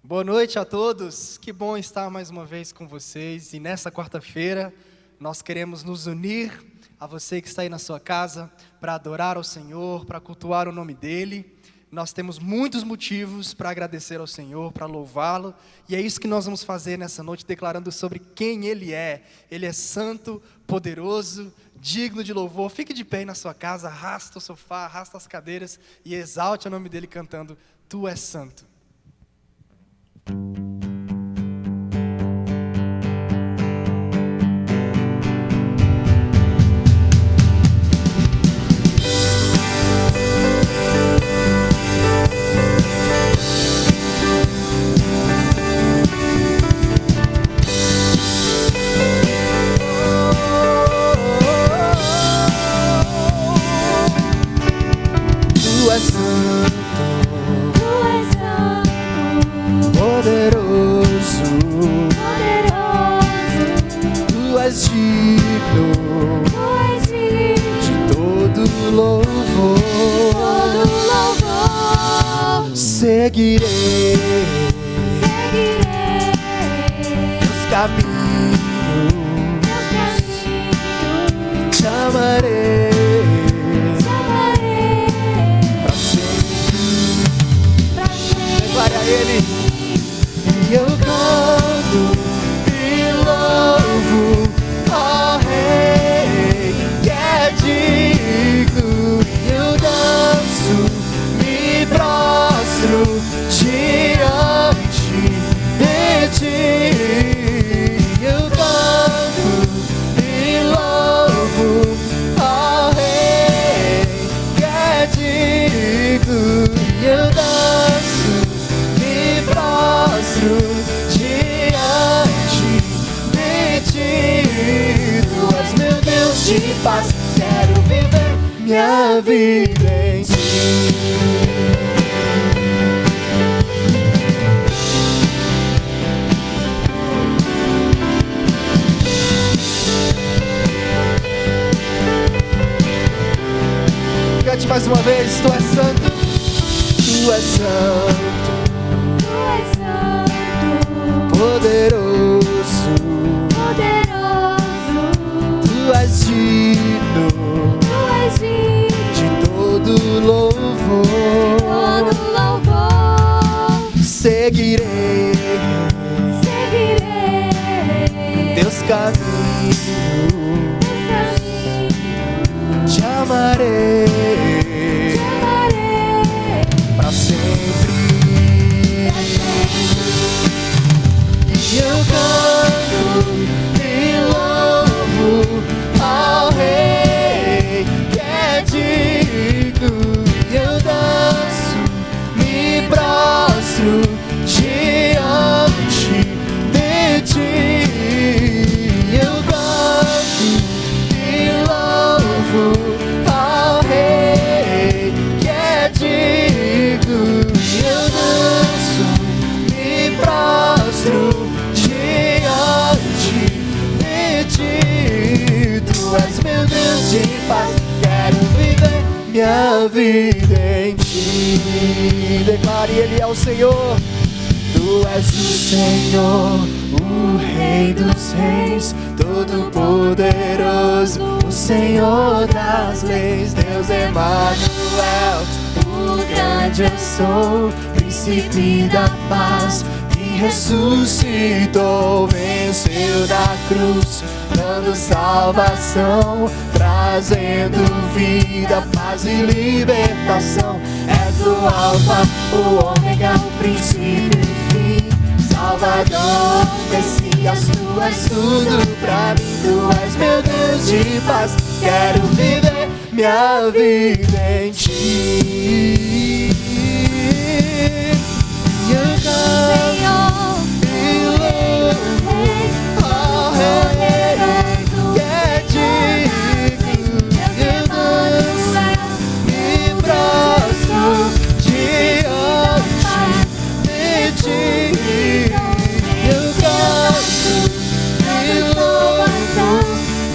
Boa noite a todos, que bom estar mais uma vez com vocês. E nessa quarta-feira nós queremos nos unir a você que está aí na sua casa para adorar ao Senhor, para cultuar o nome dEle. Nós temos muitos motivos para agradecer ao Senhor, para louvá-lo. E é isso que nós vamos fazer nessa noite, declarando sobre quem Ele é. Ele é santo, poderoso, digno de louvor. Fique de pé aí na sua casa, arrasta o sofá, arrasta as cadeiras e exalte o nome dEle cantando: Tu és santo. Seguirei teus caminhos, te amarei pra sempre. Declare a Ele. E eu canto e louvo ao Rei que é digno, e eu danço, me prostro diante de ti. Eu canto e louvo ao Rei que é digno, e eu danço, me prostro diante de ti. Tu és meu Deus de paz, quero viver minha vida em ti. Cante mais uma vez. Tu és santo, tu és santo, Tu és santo, poderoso, poderoso, tu és digno Tu és digno de todo louvor. todo louvor. Seguirei teus caminhos, te amarei pra sempre. E eu canto e louvo ao Rei que é digno, e eu danço, me prostro diante de ti. Eu canto e louvo ao Rei que é digno, e eu danço, me prostro diante de ti. Tu és meu Deus de paz, quero viver minha vida em ti. Declare: Ele é o Senhor. Tu és o Senhor, o Rei dos Reis, Todo-Poderoso, o Senhor das leis. Deus Emanuel, o grande eu sou, Príncipe da paz, que ressuscitou, venceu da cruz, dando salvação, trazendo vida, paz e libertação. És o Alfa, o Ômega, o princípio e fim, Salvador, Messias, tu és tudo pra mim. Tu és meu Deus de paz, quero viver minha vida em ti. E eu canto e louvo ao Rei que é digno, e eu danço, me prostro diante de ti. Eu canto e louvo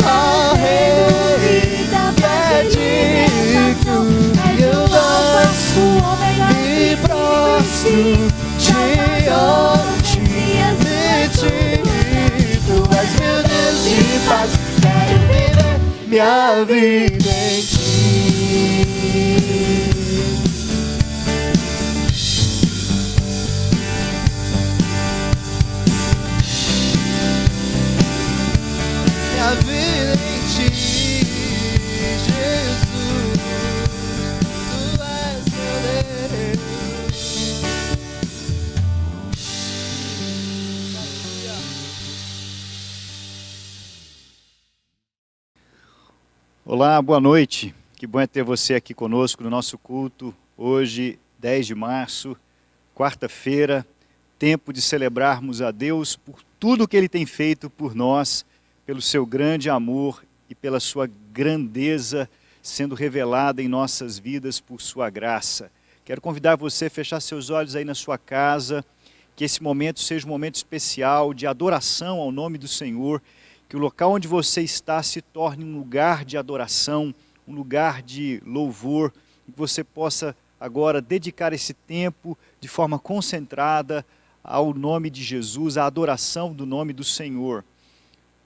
ao Rei que é digno, e eu danço, me prostro diante minha vida em ti. Minha vida em ti, Jesus, tu és meu Deus. Olá, boa noite. Que bom é ter você aqui conosco no nosso culto. Hoje, 10 de março, quarta-feira, tempo de celebrarmos a Deus por tudo que Ele tem feito por nós, pelo seu grande amor e pela sua grandeza sendo revelada em nossas vidas por sua graça. Quero convidar você a fechar seus olhos aí na sua casa, que esse momento seja um momento especial de adoração ao nome do Senhor, que o local onde você está se torne um lugar de adoração, um lugar de louvor, e que você possa agora dedicar esse tempo de forma concentrada ao nome de Jesus, à adoração do nome do Senhor.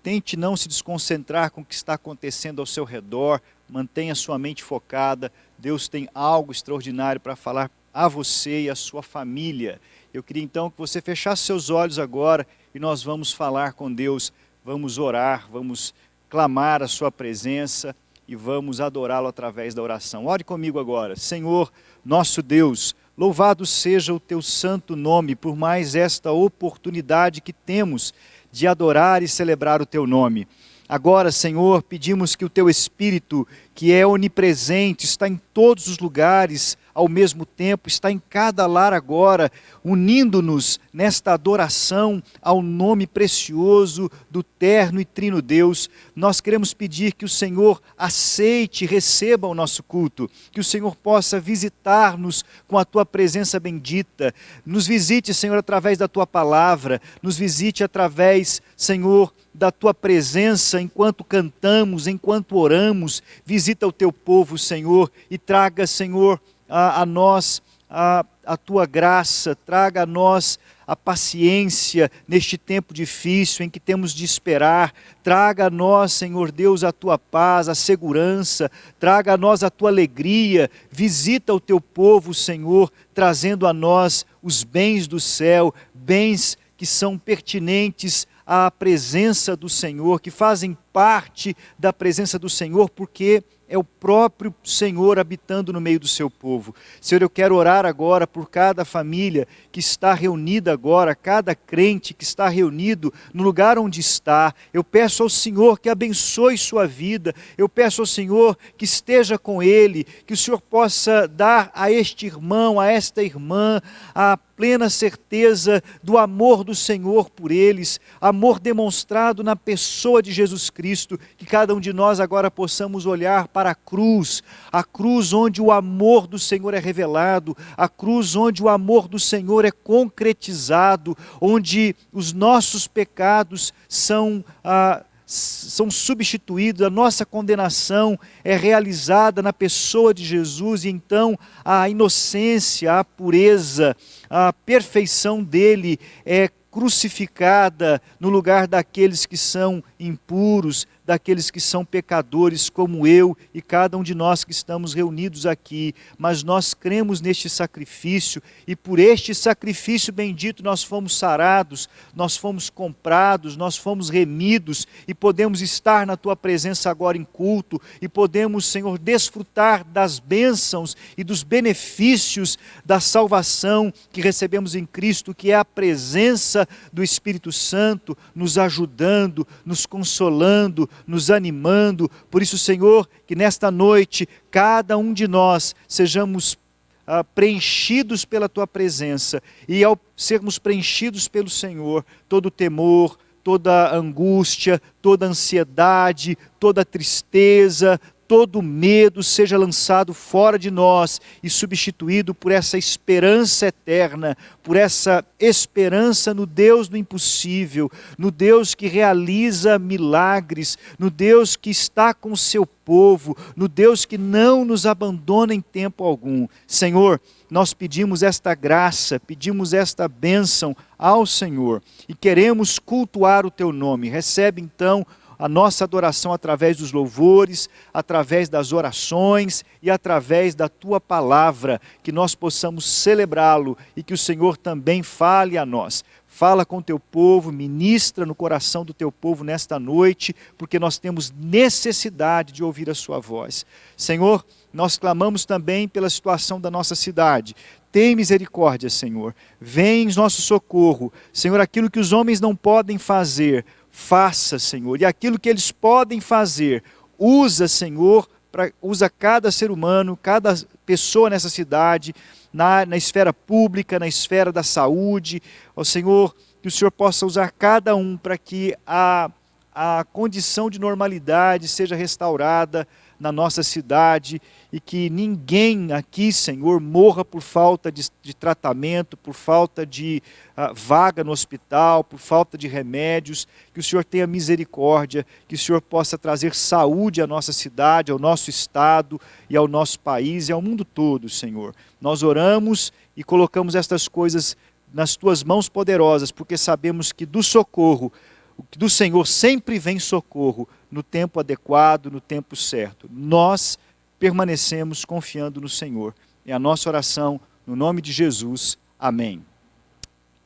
Tente não se desconcentrar com o que está acontecendo ao seu redor, mantenha sua mente focada. Deus tem algo extraordinário para falar a você e a sua família. Eu queria então que você fechasse seus olhos agora e nós vamos falar com Deus, vamos orar, vamos clamar a sua presença e vamos adorá-lo através da oração. Ore comigo agora. Senhor, nosso Deus, louvado seja o teu santo nome por mais esta oportunidade que temos de adorar e celebrar o teu nome. Agora, Senhor, pedimos que o teu Espírito, que é onipresente, está em todos os lugares ao mesmo tempo, está em cada lar agora, unindo-nos nesta adoração ao nome precioso do terno e trino Deus. Nós queremos pedir que o Senhor aceite e receba o nosso culto, que o Senhor possa visitar-nos com a tua presença bendita. Nos visite, Senhor, através da tua palavra, nos visite através, Senhor, da tua presença enquanto cantamos, enquanto oramos. Visita o teu povo, Senhor, e traga, Senhor, a nós a tua graça, traga a nós a paciência neste tempo difícil em que temos de esperar. Traga a nós, Senhor Deus, a tua paz, a segurança, traga a nós a tua alegria. Visita o teu povo, Senhor, trazendo a nós os bens do céu, bens que são pertinentes à presença do Senhor, que fazem parte da presença do Senhor, porque é o próprio Senhor habitando no meio do seu povo. Senhor, eu quero orar agora por cada família que está reunida agora, cada crente que está reunido no lugar onde está. Eu peço ao Senhor que abençoe sua vida, eu peço ao Senhor que esteja com ele, que o Senhor possa dar a este irmão, a esta irmã, a plena certeza do amor do Senhor por eles, amor demonstrado na pessoa de Jesus Cristo, que cada um de nós agora possamos olhar para a cruz onde o amor do Senhor é revelado, a cruz onde o amor do Senhor é concretizado, onde os nossos pecados são substituídos, a nossa condenação é realizada na pessoa de Jesus, e então a inocência, a pureza, a perfeição dele é crucificada no lugar daqueles que são impuros, daqueles que são pecadores como eu e cada um de nós que estamos reunidos aqui. Mas nós cremos neste sacrifício, e por este sacrifício bendito nós fomos sarados, nós fomos comprados, nós fomos remidos, e podemos estar na tua presença agora em culto, e podemos, Senhor, desfrutar das bênçãos e dos benefícios da salvação que recebemos em Cristo, que é a presença do Espírito Santo nos ajudando, nos consolando, nos animando. Por isso, Senhor, que nesta noite cada um de nós sejamos preenchidos pela tua presença, e ao sermos preenchidos pelo Senhor, todo temor, toda angústia, toda ansiedade, toda tristeza, todo medo seja lançado fora de nós e substituído por essa esperança eterna, por essa esperança no Deus do impossível, no Deus que realiza milagres, no Deus que está com o seu povo, no Deus que não nos abandona em tempo algum. Senhor, nós pedimos esta graça, pedimos esta bênção ao Senhor e queremos cultuar o teu nome. Recebe então a nossa adoração através dos louvores, através das orações e através da Tua palavra, que nós possamos celebrá-lo e que o Senhor também fale a nós. Fala com o Teu povo, ministra no coração do Teu povo nesta noite, porque nós temos necessidade de ouvir a Sua voz. Senhor, nós clamamos também pela situação da nossa cidade. Tem misericórdia, Senhor. Vem em nosso socorro. Senhor, aquilo que os homens não podem fazer, faça, Senhor. E aquilo que eles podem fazer, usa, Senhor, usa cada ser humano, cada pessoa nessa cidade, na esfera pública, na esfera da saúde. Ó Senhor, que o Senhor possa usar cada um para que a condição de normalidade seja restaurada na nossa cidade e que ninguém aqui, Senhor, morra por falta de tratamento, por falta de vaga no hospital, por falta de remédios. Que o Senhor tenha misericórdia, que o Senhor possa trazer saúde à nossa cidade, ao nosso estado e ao nosso país e ao mundo todo, Senhor. Nós oramos e colocamos estas coisas nas Tuas mãos poderosas, porque sabemos que do socorro, do Senhor sempre vem socorro no tempo adequado, no tempo certo. Nós permanecemos confiando no Senhor. É a nossa oração, no nome de Jesus. Amém.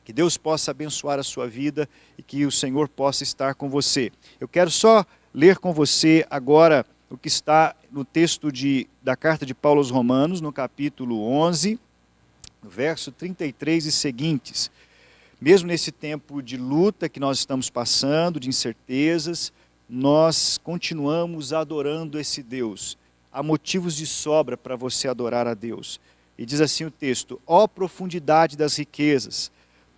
Que Deus possa abençoar a sua vida e que o Senhor possa estar com você. Eu quero só ler com você agora o que está no texto da carta de Paulo aos Romanos, no capítulo 11, no verso 33 e seguintes. Mesmo nesse tempo de luta que nós estamos passando, de incertezas, nós continuamos adorando esse Deus. Há motivos de sobra para você adorar a Deus. E diz assim o texto: ó profundidade das riquezas,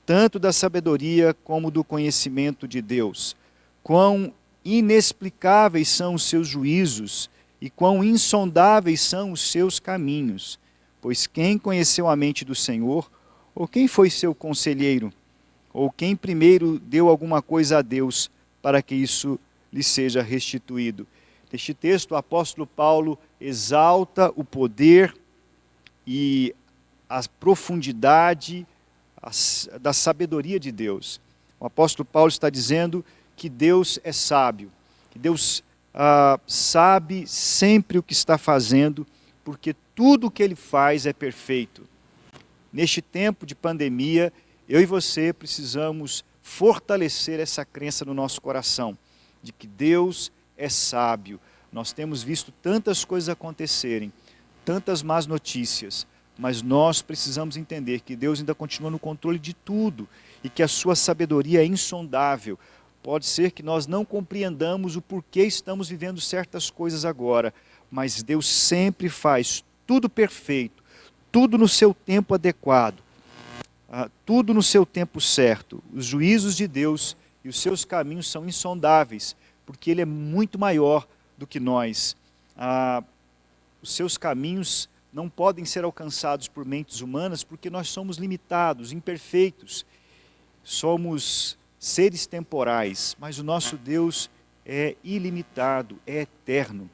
tanto da sabedoria como do conhecimento de Deus. Quão inexplicáveis são os seus juízos e quão insondáveis são os seus caminhos. Pois quem conheceu a mente do Senhor, ou quem foi seu conselheiro, ou quem primeiro deu alguma coisa a Deus para que isso lhe seja restituído? Neste texto, o apóstolo Paulo exalta o poder e a profundidade da sabedoria de Deus. O apóstolo Paulo está dizendo que Deus é sábio, que Deus sabe sempre o que está fazendo, porque tudo o que Ele faz é perfeito. Neste tempo de pandemia, eu e você precisamos fortalecer essa crença no nosso coração, de que Deus é sábio. Nós temos visto tantas coisas acontecerem, tantas más notícias, mas nós precisamos entender que Deus ainda continua no controle de tudo e que a sua sabedoria é insondável. Pode ser que nós não compreendamos o porquê estamos vivendo certas coisas agora, mas Deus sempre faz tudo perfeito, tudo no seu tempo adequado, tudo no seu tempo certo. Os juízos de Deus e os seus caminhos são insondáveis, porque Ele é muito maior do que nós. Os seus caminhos não podem ser alcançados por mentes humanas, porque nós somos limitados, imperfeitos. Somos seres temporais, mas o nosso Deus é ilimitado, é eterno.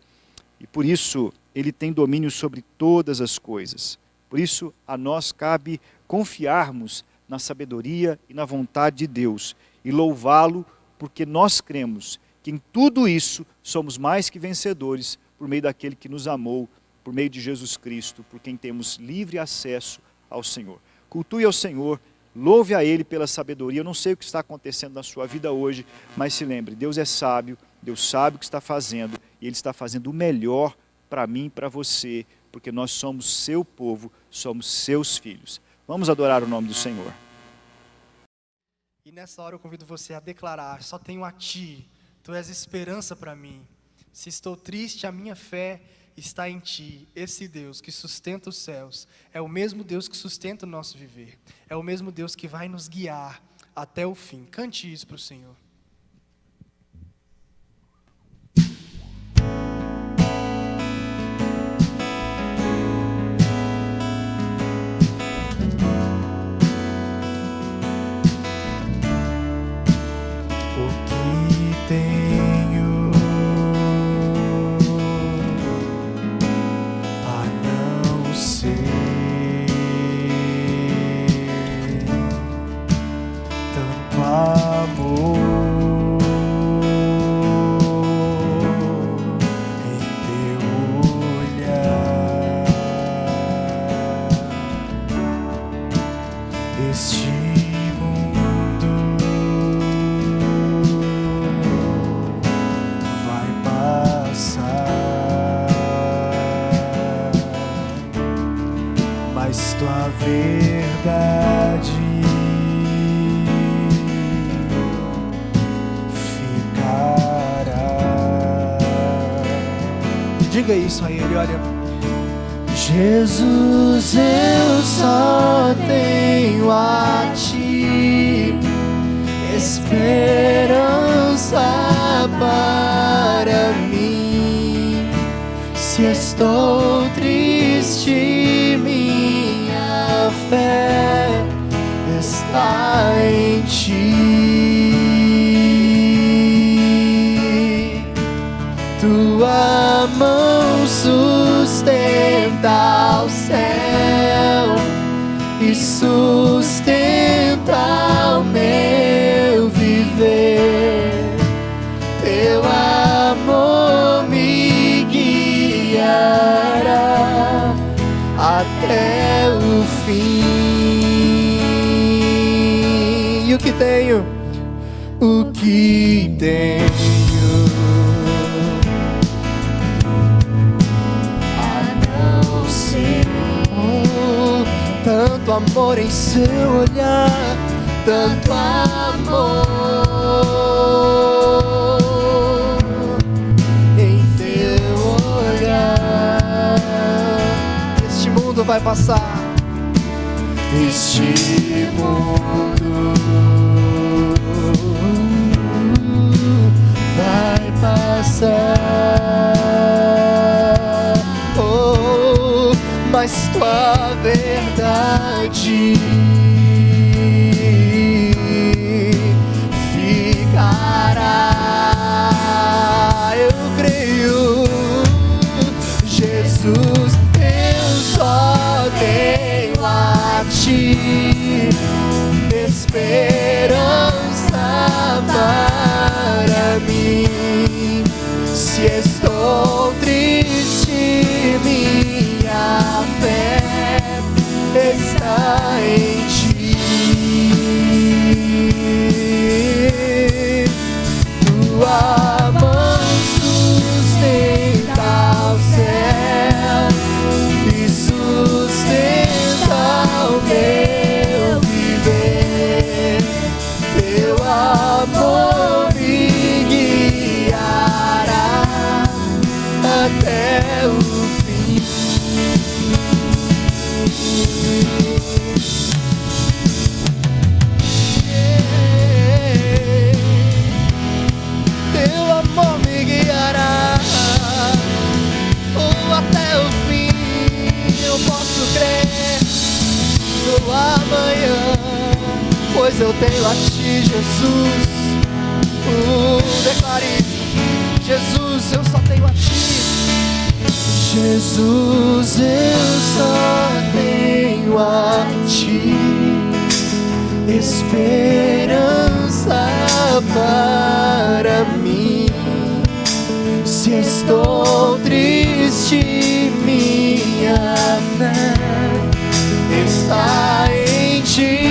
E por isso Ele tem domínio sobre todas as coisas. Por isso a nós cabe confiarmos na sabedoria e na vontade de Deus e louvá-lo, porque nós cremos que em tudo isso somos mais que vencedores por meio daquele que nos amou, por meio de Jesus Cristo, por quem temos livre acesso ao Senhor. Cultue ao Senhor, louve a Ele pela sabedoria. Eu não sei o que está acontecendo na sua vida hoje, mas se lembre, Deus é sábio, Deus sabe o que está fazendo e Ele está fazendo o melhor para mim e para você, porque nós somos seu povo, somos seus filhos. Vamos adorar o nome do Senhor. E nessa hora eu convido você a declarar: só tenho a Ti, Tu és esperança para mim. Se estou triste, a minha fé está em Ti. Esse Deus que sustenta os céus é o mesmo Deus que sustenta o nosso viver. É o mesmo Deus que vai nos guiar até o fim. Cante isso para o Senhor. Amor Este mundo vai passar, mas tua verdade ficará. Diga isso a Ele, olha. Jesus, eu só tenho a Ti esperança para mim. Se estou triste, minha fé está em Ti. Tua mão sustenta o céu e sustenta o meu viver. Teu amor me guiará até o fim. E o que tenho? O que tenho? Tanto amor em seu olhar, tanto amor em teu olhar. Este mundo vai passar. Este mundo vai passar, oh, mas tua verdade ficará. Eu creio, Jesus, eu só tenho a Ti esperança para mim. Se estou triste, minha fé está em Ti. Tua mão sustenta o céu e sustenta o meu viver. Teu amor me guiará até o fim. Teu amor me guiará, oh, até o fim. Eu posso crer no amanhã, pois eu tenho a Ti, Jesus. Declare isso. Jesus, eu só tenho a Ti. Jesus, eu só tenho a Ti esperança para mim. Se estou triste, minha fé está em Ti.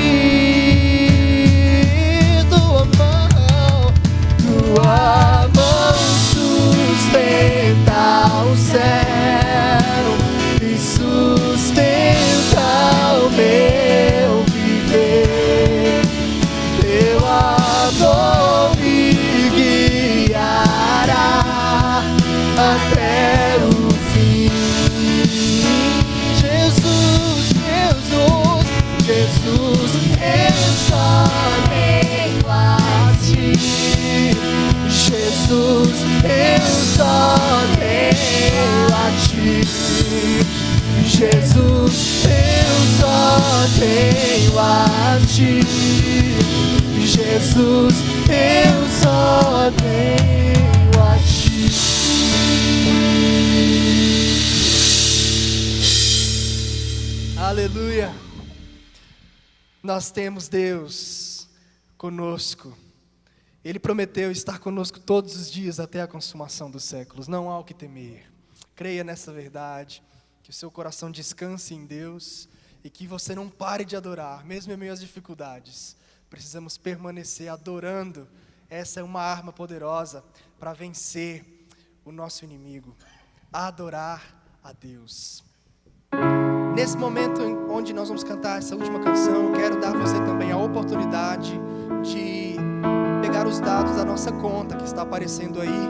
Tua mão sustenta o céu e sustenta o meu viver. Teu amor me guiará até o fim. Jesus, Jesus, Jesus, eu só tenho a Ti. Jesus, eu só tenho a Ti. Jesus, eu só tenho a Ti. Jesus, eu só tenho a Ti. Aleluia. Nós temos Deus conosco. Ele prometeu estar conosco todos os dias até a consumação dos séculos. Não há o que temer. Creia nessa verdade, que o seu coração descanse em Deus e que você não pare de adorar, mesmo em meio às dificuldades. Precisamos permanecer adorando. Essa é uma arma poderosa para vencer o nosso inimigo. Adorar a Deus. Nesse momento onde nós vamos cantar essa última canção, eu quero dar a você também a oportunidade de pegar os dados da nossa conta que está aparecendo aí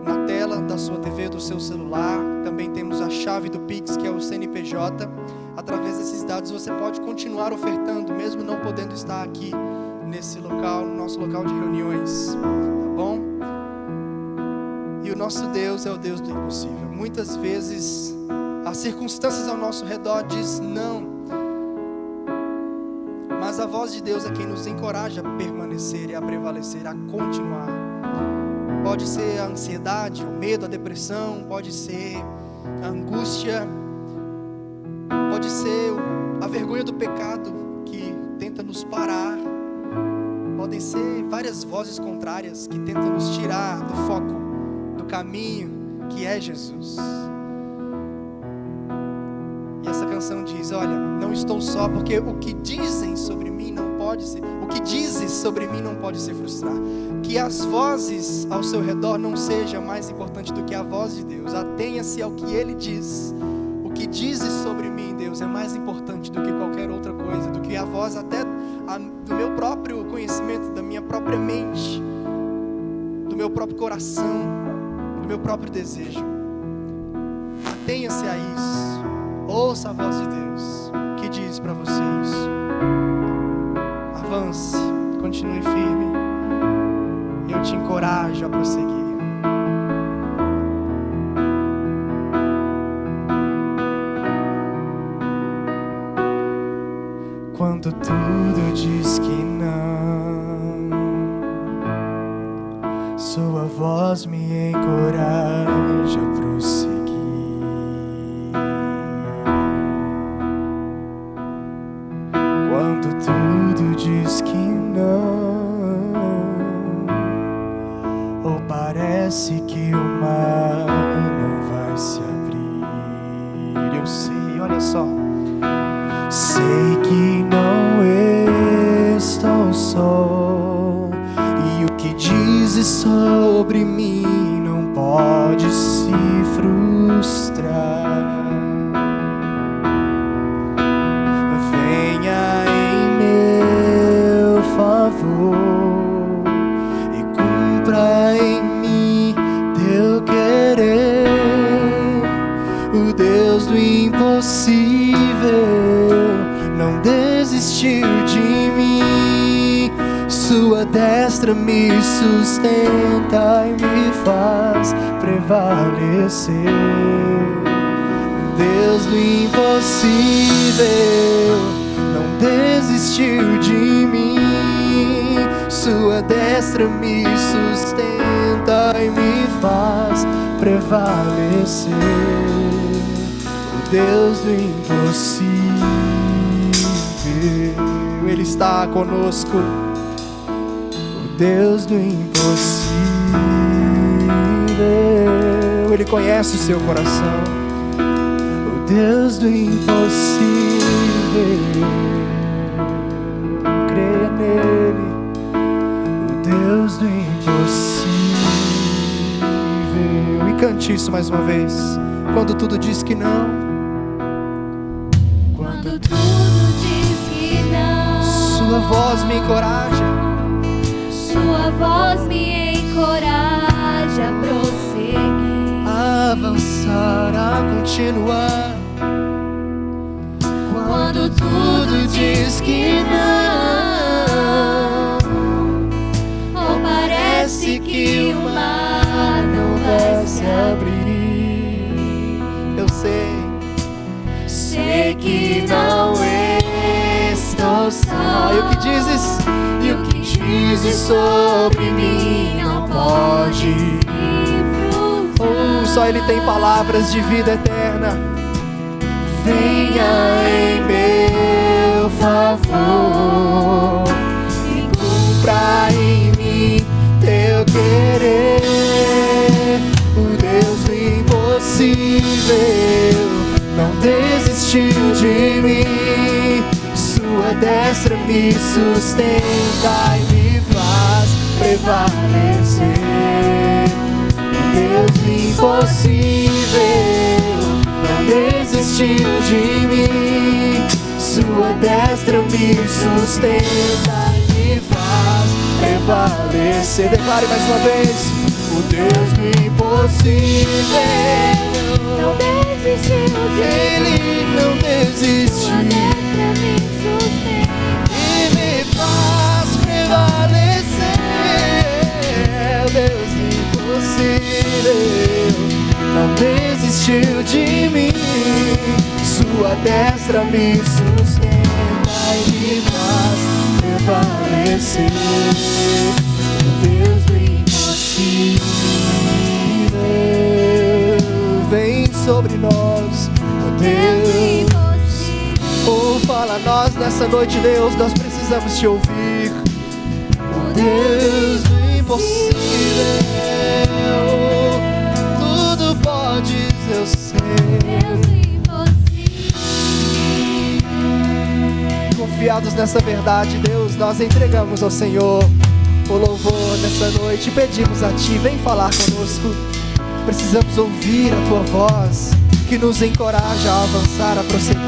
na tela da sua TV, do seu celular. Também temos a chave do Pix, que é o CNPJ. Através desses dados você pode continuar ofertando, mesmo não podendo estar aqui nesse local, no nosso local de reuniões, tá bom? E o nosso Deus é o Deus do impossível. Muitas vezes as circunstâncias ao nosso redor diz não, mas a voz de Deus é quem nos encoraja a permanecer e a prevalecer, a continuar. Pode ser a ansiedade, o medo, a depressão, pode ser a angústia, pode ser a vergonha do pecado que tenta nos parar. Podem ser várias vozes contrárias que tentam nos tirar do foco, do caminho que é Jesus. E essa canção diz: olha, não estou só, porque o que dizem sobre mim não pode ser, o que dizes sobre mim não pode se frustrar. Que as vozes ao seu redor não seja mais importante do que a voz de Deus. Atenha-se ao que Ele diz. O que dizes sobre mim, Deus, é mais importante do que qualquer outra coisa, do que a voz até do meu próprio conhecimento, da minha própria mente, do meu próprio coração, do meu próprio desejo. Atenha-se a isso. Ouça a voz de Deus que diz para você isso. Avance, continue firme. Eu te encorajo a prosseguir. Quando tudo diz que não, sua voz me encoraja a prosseguir. Quando tudo diz que não, ou parece que o mar não vai se abrir, eu sei, olha só. Sei que não estou só, e o que dizes sobre mim não pode se frustrar. Venha em meu favor e cumpra em mim teu querer. O Deus do impossível não desistiu de mim. Sua destra me sustenta e me faz prevalecer. Deus do impossível não desistiu de mim. Sua destra me sustenta e me faz prevalecer. O Deus do impossível, Ele está conosco. O Deus do impossível, Ele conhece o seu coração. O Deus do impossível, creia nele. O Deus do impossível. E cante isso mais uma vez. Quando tudo diz que não, Quando tudo diz que não, sua voz me encoraja. sua voz me encoraja a prosseguir. A avançar, a continuar. Quando tudo diz que não, ou parece que o mar não vai se abrir, Eu sei que não estou só. E o que dizes? E o que dizes sobre mim não pode se frustrar. Só Ele tem palavras de vida eterna. Venha em meu favor E cumpra em mim teu querer. O Deus do impossível não desistiu de mim. destra me sustenta e me faz prevalecer. Deus do impossível não desistiu de mim. Sua destra me sustenta e me faz prevalecer. Declare mais uma vez: o Deus do impossível Não desistiu de mim. Ele não desistiu e me faz prevalecer. O Deus do impossível não desistiu de mim. Sua destra me sustenta e me faz prevalecer. O Deus do impossível vem sobre nós, oh Deus. Oh, fala a nós nessa noite, Deus, nós precisamos te ouvir. Oh Deus do impossível, tudo podes, eu sei. Confiados nessa verdade, Deus, nós entregamos ao Senhor o louvor nessa noite. Pedimos a Ti, vem falar conosco. Precisamos ouvir a Tua voz, que nos encoraja a avançar, a prosseguir.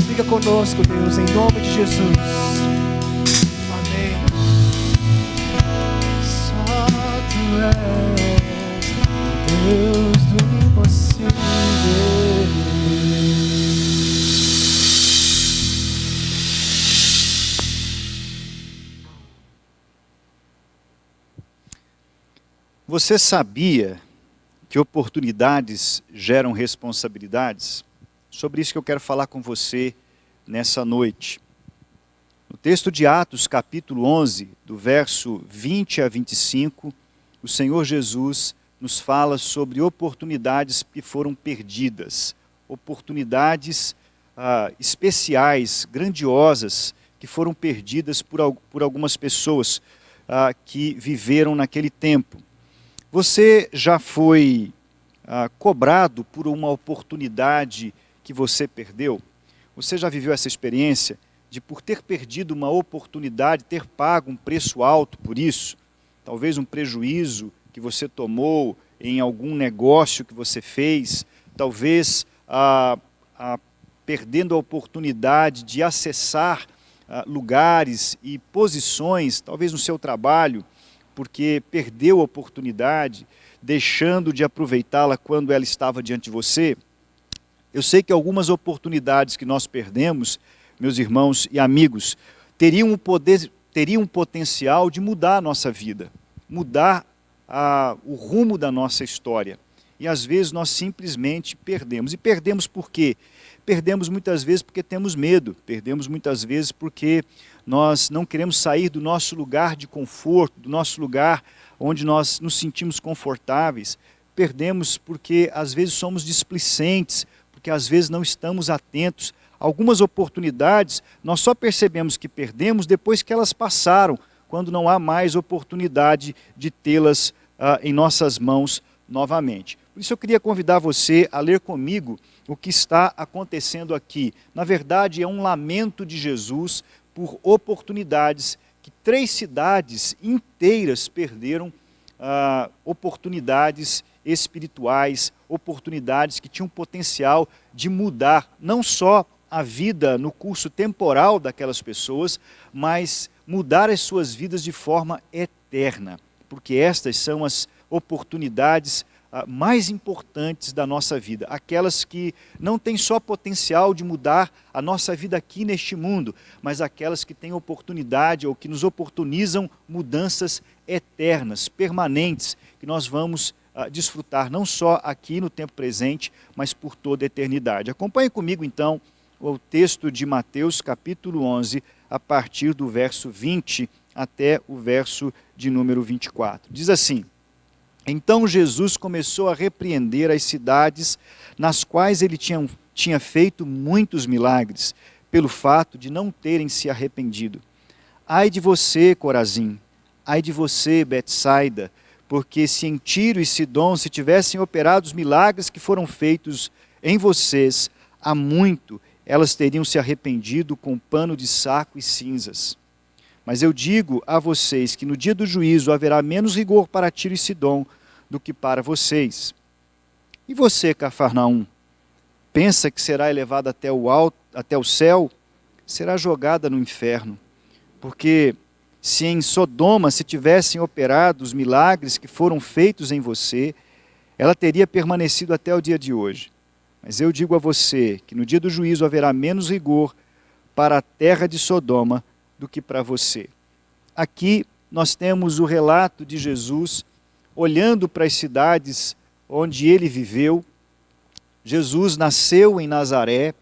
Fica conosco, Deus, em nome de Jesus. Amém. Só Tu és Deus do impossível. Você sabia que oportunidades geram responsabilidades? Sobre isso que eu quero falar com você nessa noite. No texto de Atos, capítulo 11, do verso 20 a 25, o Senhor Jesus nos fala sobre oportunidades que foram perdidas, oportunidades especiais, grandiosas, que foram perdidas por algumas pessoas que viveram naquele tempo. Você já foi cobrado por uma oportunidade que você perdeu? Você já viveu essa experiência de, por ter perdido uma oportunidade, ter pago um preço alto por isso? Talvez um prejuízo que você tomou em algum negócio que você fez, talvez perdendo a oportunidade de acessar lugares e posições, talvez no seu trabalho, porque perdeu a oportunidade, deixando de aproveitá-la quando ela estava diante de você. Eu sei que algumas oportunidades que nós perdemos, meus irmãos e amigos, teriam um potencial de mudar a nossa vida, mudar o rumo da nossa história. E às vezes nós simplesmente perdemos. E perdemos por quê? Perdemos muitas vezes porque temos medo, perdemos muitas vezes porque nós não queremos sair do nosso lugar de conforto, do nosso lugar onde nós nos sentimos confortáveis. Perdemos porque às vezes somos displicentes, porque às vezes não estamos atentos. Algumas oportunidades nós só percebemos que perdemos depois que elas passaram, quando não há mais oportunidade de tê-las em nossas mãos novamente. Por isso eu queria convidar você a ler comigo o que está acontecendo aqui. Na verdade, é um lamento de Jesus por oportunidades que 3 cidades inteiras perderam, oportunidades espirituais, oportunidades que tinham potencial de mudar não só a vida no curso temporal daquelas pessoas, mas mudar as suas vidas de forma eterna, porque estas são as oportunidades mais importantes da nossa vida, aquelas que não têm só potencial de mudar a nossa vida aqui neste mundo, mas aquelas que têm oportunidade ou que nos oportunizam mudanças eternas, permanentes, que nós vamos desfrutar não só aqui no tempo presente, mas por toda a eternidade. Acompanhe comigo então o texto de Mateus capítulo 11, a partir do verso 20 até o verso de número 24. Diz assim: Então Jesus começou a repreender as cidades nas quais ele tinha feito muitos milagres, pelo fato de não terem se arrependido. Ai de você, Corazim! Ai de você, Betsaida! Porque se em Tiro e Sidom se tivessem operado os milagres que foram feitos em vocês, há muito elas teriam se arrependido com pano de saco e cinzas. Mas eu digo a vocês que no dia do juízo haverá menos rigor para Tiro e Sidom do que para vocês. E você, Cafarnaum, pensa que será elevada até o céu? Será jogada no inferno. Porque se em Sodoma se tivessem operado os milagres que foram feitos em você, ela teria permanecido até o dia de hoje. Mas eu digo a você que no dia do juízo haverá menos rigor para a terra de Sodoma do que para você. Aqui nós temos o relato de Jesus olhando para as cidades onde ele viveu. Jesus nasceu em Nazaré,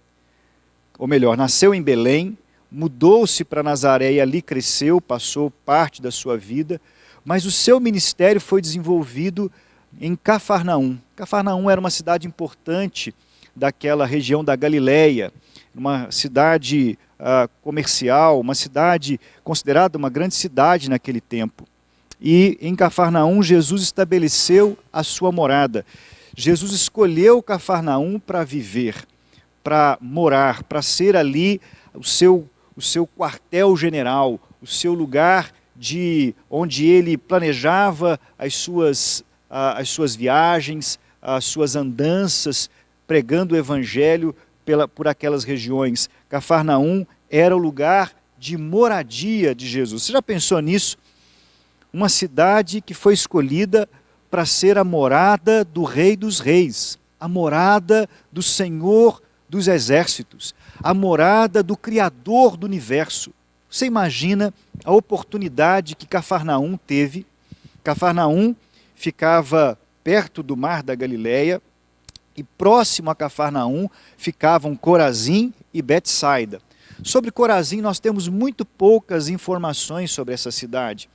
ou melhor, nasceu em Belém, mudou-se para Nazaré e ali cresceu, passou parte da sua vida, mas o seu ministério foi desenvolvido em Cafarnaum. Cafarnaum era uma cidade importante daquela região da Galileia, uma cidade comercial, uma cidade considerada uma grande cidade naquele tempo. E em Cafarnaum Jesus estabeleceu a sua morada. Jesus escolheu Cafarnaum para viver, para morar, para ser ali o seu quartel-general, o seu lugar onde ele planejava as suas viagens, as suas andanças, pregando o evangelho por aquelas regiões. Cafarnaum era o lugar de moradia de Jesus. Você já pensou nisso? Uma cidade que foi escolhida para ser a morada do Rei dos Reis, a morada do Senhor dos Exércitos, a morada do Criador do Universo. Você imagina a oportunidade que Cafarnaum teve? Cafarnaum ficava perto do mar da Galileia e próximo a Cafarnaum ficavam Corazim e Betsaida. Sobre Corazim nós temos muito poucas informações sobre essa cidade.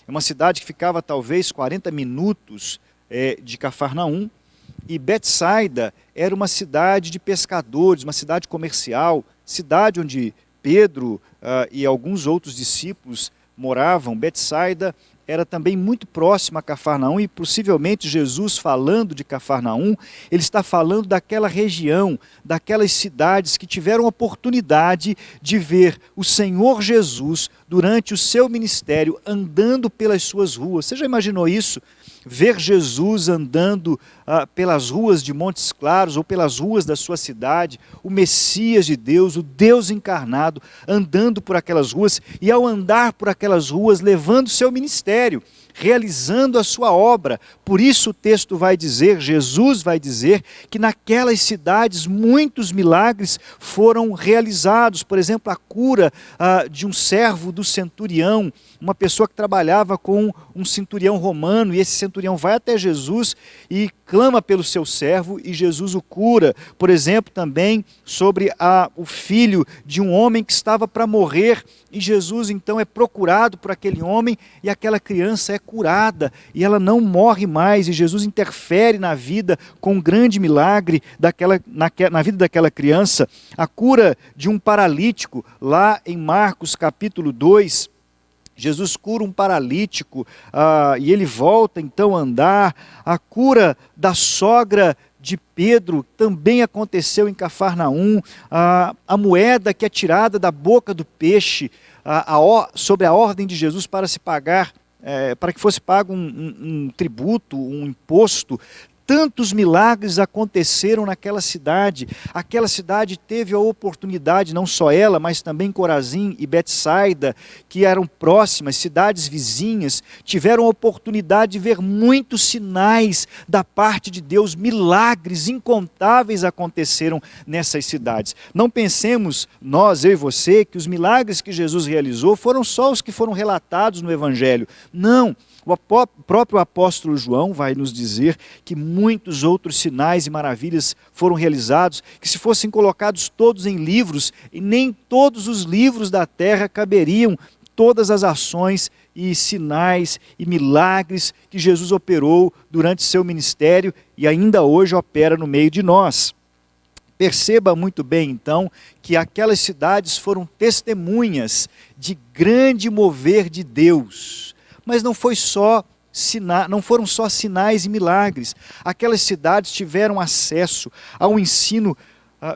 É uma cidade que ficava talvez 40 minutos de Cafarnaum, e Betsaida era uma cidade de pescadores, uma cidade comercial, cidade onde Pedro e alguns outros discípulos moravam. Betsaida era também muito próxima a Cafarnaum, e possivelmente Jesus, falando de Cafarnaum, ele está falando daquela região, daquelas cidades que tiveram oportunidade de ver o Senhor Jesus durante o seu ministério andando pelas suas ruas. Você já imaginou isso? Ver Jesus andando pelas ruas de Montes Claros ou pelas ruas da sua cidade, o Messias de Deus, o Deus encarnado, andando por aquelas ruas, e ao andar por aquelas ruas, levando o seu ministério, realizando a sua obra. Por isso o texto vai dizer, Jesus vai dizer, que naquelas cidades muitos milagres foram realizados. Por exemplo, a cura de um servo do centurião, uma pessoa que trabalhava com um centurião romano, e esse centurião vai até Jesus e clama pelo seu servo, e Jesus o cura. Por exemplo, também sobre o filho de um homem que estava para morrer, e Jesus então é procurado por aquele homem, e aquela criança é curada, e ela não morre mais, e Jesus interfere na vida com um grande milagre na vida daquela criança. A cura de um paralítico, lá em Marcos capítulo 2, Jesus cura um paralítico e ele volta então a andar. A cura da sogra de Pedro também aconteceu em Cafarnaum. A moeda que é tirada da boca do peixe sob a ordem de Jesus para se pagar, para que fosse pago um tributo, um imposto. Tantos milagres aconteceram naquela cidade. Aquela cidade teve a oportunidade, não só ela, mas também Corazim e Betsaida, que eram próximas, cidades vizinhas, tiveram a oportunidade de ver muitos sinais da parte de Deus. Milagres incontáveis aconteceram nessas cidades. Não pensemos nós, eu e você, que os milagres que Jesus realizou foram só os que foram relatados no Evangelho. Não. O próprio apóstolo João vai nos dizer que muitos outros sinais e maravilhas foram realizados, que se fossem colocados todos em livros, e nem todos os livros da terra caberiam todas as ações e sinais e milagres que Jesus operou durante seu ministério e ainda hoje opera no meio de nós. Perceba muito bem, então, que aquelas cidades foram testemunhas de grande mover de Deus. Mas não foram só sinais e milagres. Aquelas cidades tiveram acesso a um ensino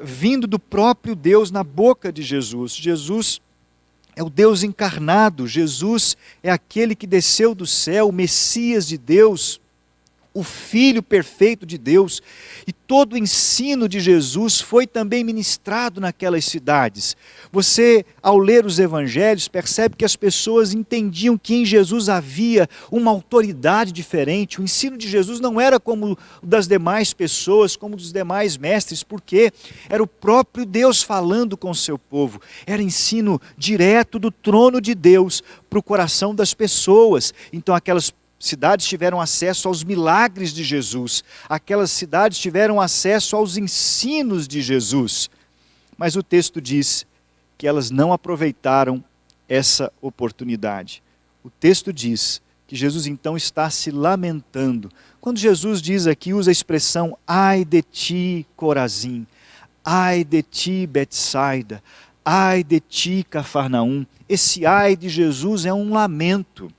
vindo do próprio Deus na boca de Jesus. Jesus é o Deus encarnado, Jesus é aquele que desceu do céu, o Messias de Deus, o Filho perfeito de Deus, e todo o ensino de Jesus foi também ministrado naquelas cidades. Você, ao ler os evangelhos, percebe que as pessoas entendiam que em Jesus havia uma autoridade diferente. O ensino de Jesus não era como o das demais pessoas, como o dos demais mestres, porque era o próprio Deus falando com o seu povo. Era ensino direto do trono de Deus para o coração das pessoas. Então aquelas cidades tiveram acesso aos milagres de Jesus, aquelas cidades tiveram acesso aos ensinos de Jesus, mas o texto diz que elas não aproveitaram essa oportunidade. O texto diz que Jesus então está se lamentando. Quando Jesus diz aqui, usa a expressão, ai de ti, Corazim, ai de ti, Betsaida, ai de ti, Cafarnaum. Esse ai de Jesus é um lamento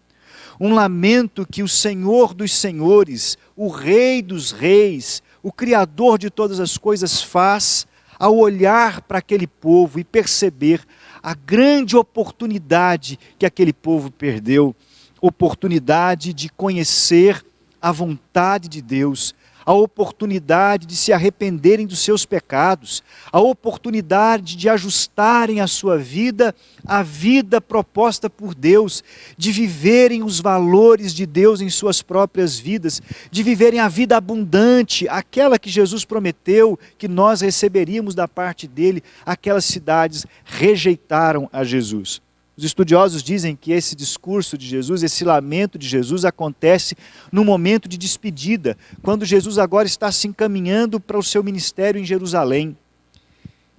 que o Senhor dos senhores, o Rei dos reis, o Criador de todas as coisas faz ao olhar para aquele povo e perceber a grande oportunidade que aquele povo perdeu, oportunidade de conhecer a vontade de Deus, a oportunidade de se arrependerem dos seus pecados, a oportunidade de ajustarem a sua vida à vida proposta por Deus, de viverem os valores de Deus em suas próprias vidas, de viverem a vida abundante, aquela que Jesus prometeu que nós receberíamos da parte dele. Aquelas cidades rejeitaram a Jesus. Os estudiosos dizem que esse discurso de Jesus, esse lamento de Jesus acontece no momento de despedida, quando Jesus agora está se encaminhando para o seu ministério em Jerusalém.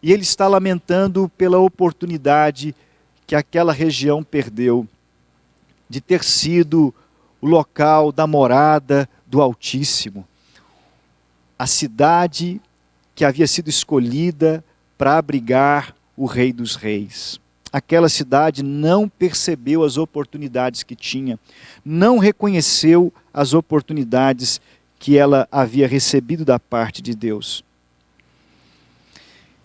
E ele está lamentando pela oportunidade que aquela região perdeu de ter sido o local da morada do Altíssimo. A cidade que havia sido escolhida para abrigar o Rei dos Reis. Aquela cidade não percebeu as oportunidades que tinha, não reconheceu as oportunidades que ela havia recebido da parte de Deus.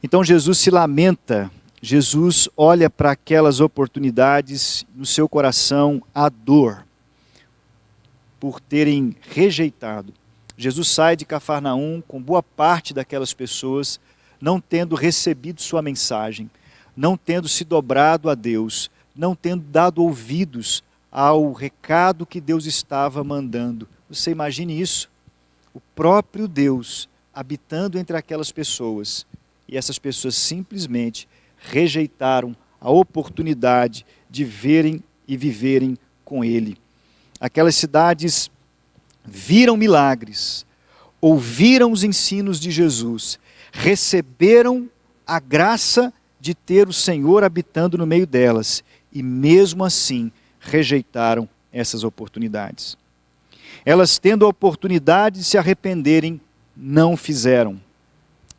Então Jesus se lamenta, Jesus olha para aquelas oportunidades, no seu coração há dor por terem rejeitado. Jesus sai de Cafarnaum com boa parte daquelas pessoas não tendo recebido sua mensagem, não tendo se dobrado a Deus, não tendo dado ouvidos ao recado que Deus estava mandando. Você imagine isso? O próprio Deus habitando entre aquelas pessoas, e essas pessoas simplesmente rejeitaram a oportunidade de verem e viverem com Ele. Aquelas cidades viram milagres, ouviram os ensinos de Jesus, receberam a graça de ter o Senhor habitando no meio delas, e mesmo assim rejeitaram essas oportunidades. Elas, tendo a oportunidade de se arrependerem, não fizeram.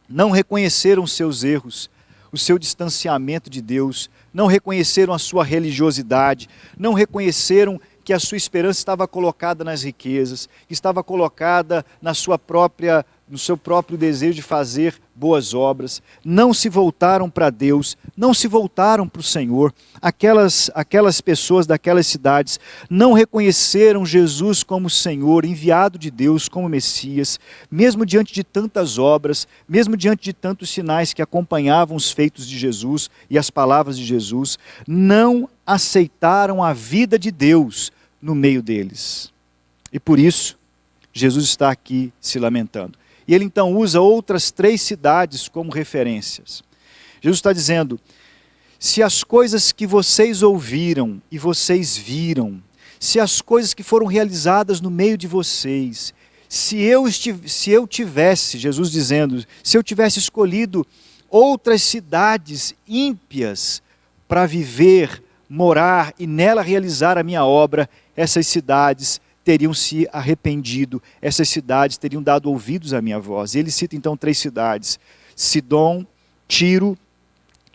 Não reconheceram seus erros, o seu distanciamento de Deus, não reconheceram a sua religiosidade, não reconheceram que a sua esperança estava colocada nas riquezas, estava colocada no seu próprio desejo de fazer boas obras. Não se voltaram para Deus, não se voltaram para o Senhor. Aquelas pessoas daquelas cidades não reconheceram Jesus como Senhor, enviado de Deus como Messias, mesmo diante de tantas obras, mesmo diante de tantos sinais que acompanhavam os feitos de Jesus e as palavras de Jesus, não aceitaram a vida de Deus no meio deles. E por isso, Jesus está aqui se lamentando. E ele então usa outras 3 cidades como referências. Jesus está dizendo, se as coisas que vocês ouviram e vocês viram, se as coisas que foram realizadas no meio de vocês, se eu tivesse, Jesus dizendo, se eu tivesse escolhido outras cidades ímpias para viver, morar e nela realizar a minha obra, essas cidades teriam se arrependido, essas cidades teriam dado ouvidos à minha voz. E ele cita então 3 cidades, Sidom, Tiro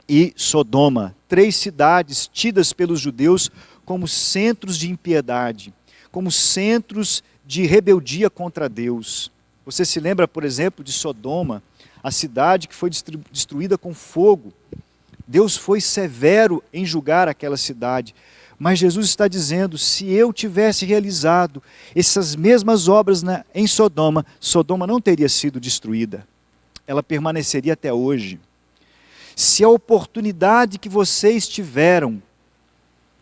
e Sodoma. 3 cidades tidas pelos judeus como centros de impiedade, como centros de rebeldia contra Deus. Você se lembra, por exemplo, de Sodoma, a cidade que foi destruída com fogo. Deus foi severo em julgar aquela cidade. Mas Jesus está dizendo, se eu tivesse realizado essas mesmas obras em Sodoma, Sodoma não teria sido destruída. Ela permaneceria até hoje. Se a oportunidade que vocês tiveram,